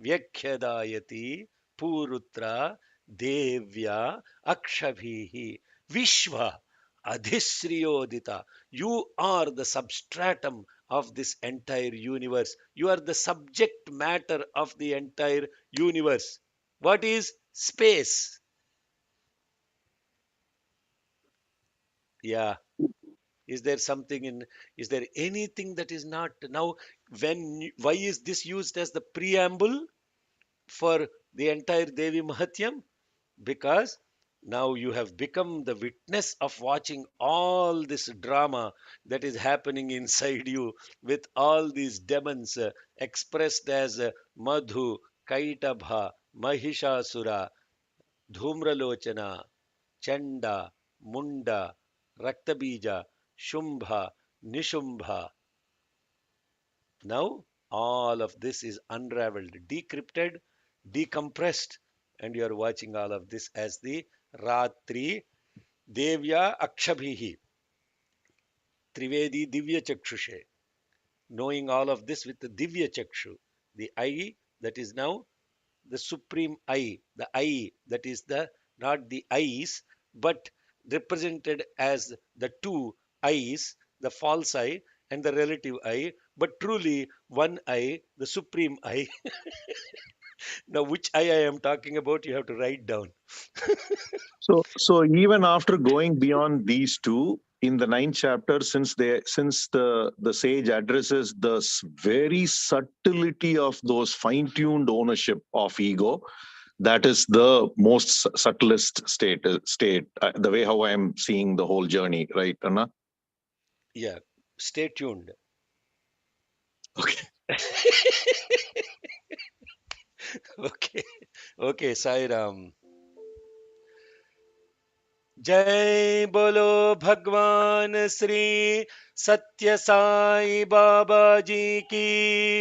Vyakhyadayati Purutra Devya Akshabhihi Vishwa Adhisriyodita. You are the substratum of this entire universe. You are the subject matter of the entire universe. What is space? Yeah. Is there something in, is there anything that is not now? Why is this used as the preamble for the entire Devi Mahatyam? Because now you have become the witness of watching all this drama that is happening inside you, with all these demons expressed as Madhu, Kaitabha, Mahishasura, Dhumralochana, Chanda, Munda, Raktabija, Shumbha, Nishumbha. Now All of this is unraveled, decrypted, decompressed, and you are watching all of this as the Ratri Devya Akshabhihi Trivedi Divya Chakshushe, knowing all of this with the Divya Chakshu, the eye that is now the supreme eye, the eye that is the not the eyes, but represented as the two eyes, the false eye and the relative eye, but truly one eye, the supreme eye. Now, which eye I am talking about, you have to write down. So even after going beyond these two, in the ninth chapter, since the sage addresses the very subtlety of those fine-tuned ownership of ego, that is the most subtlest state, the way how I am seeing the whole journey, right, Anna? Yeah, stay tuned. Okay. Okay, okay, Sai Ram. जय बोलो भगवान श्री सत्य साई बाबा जी की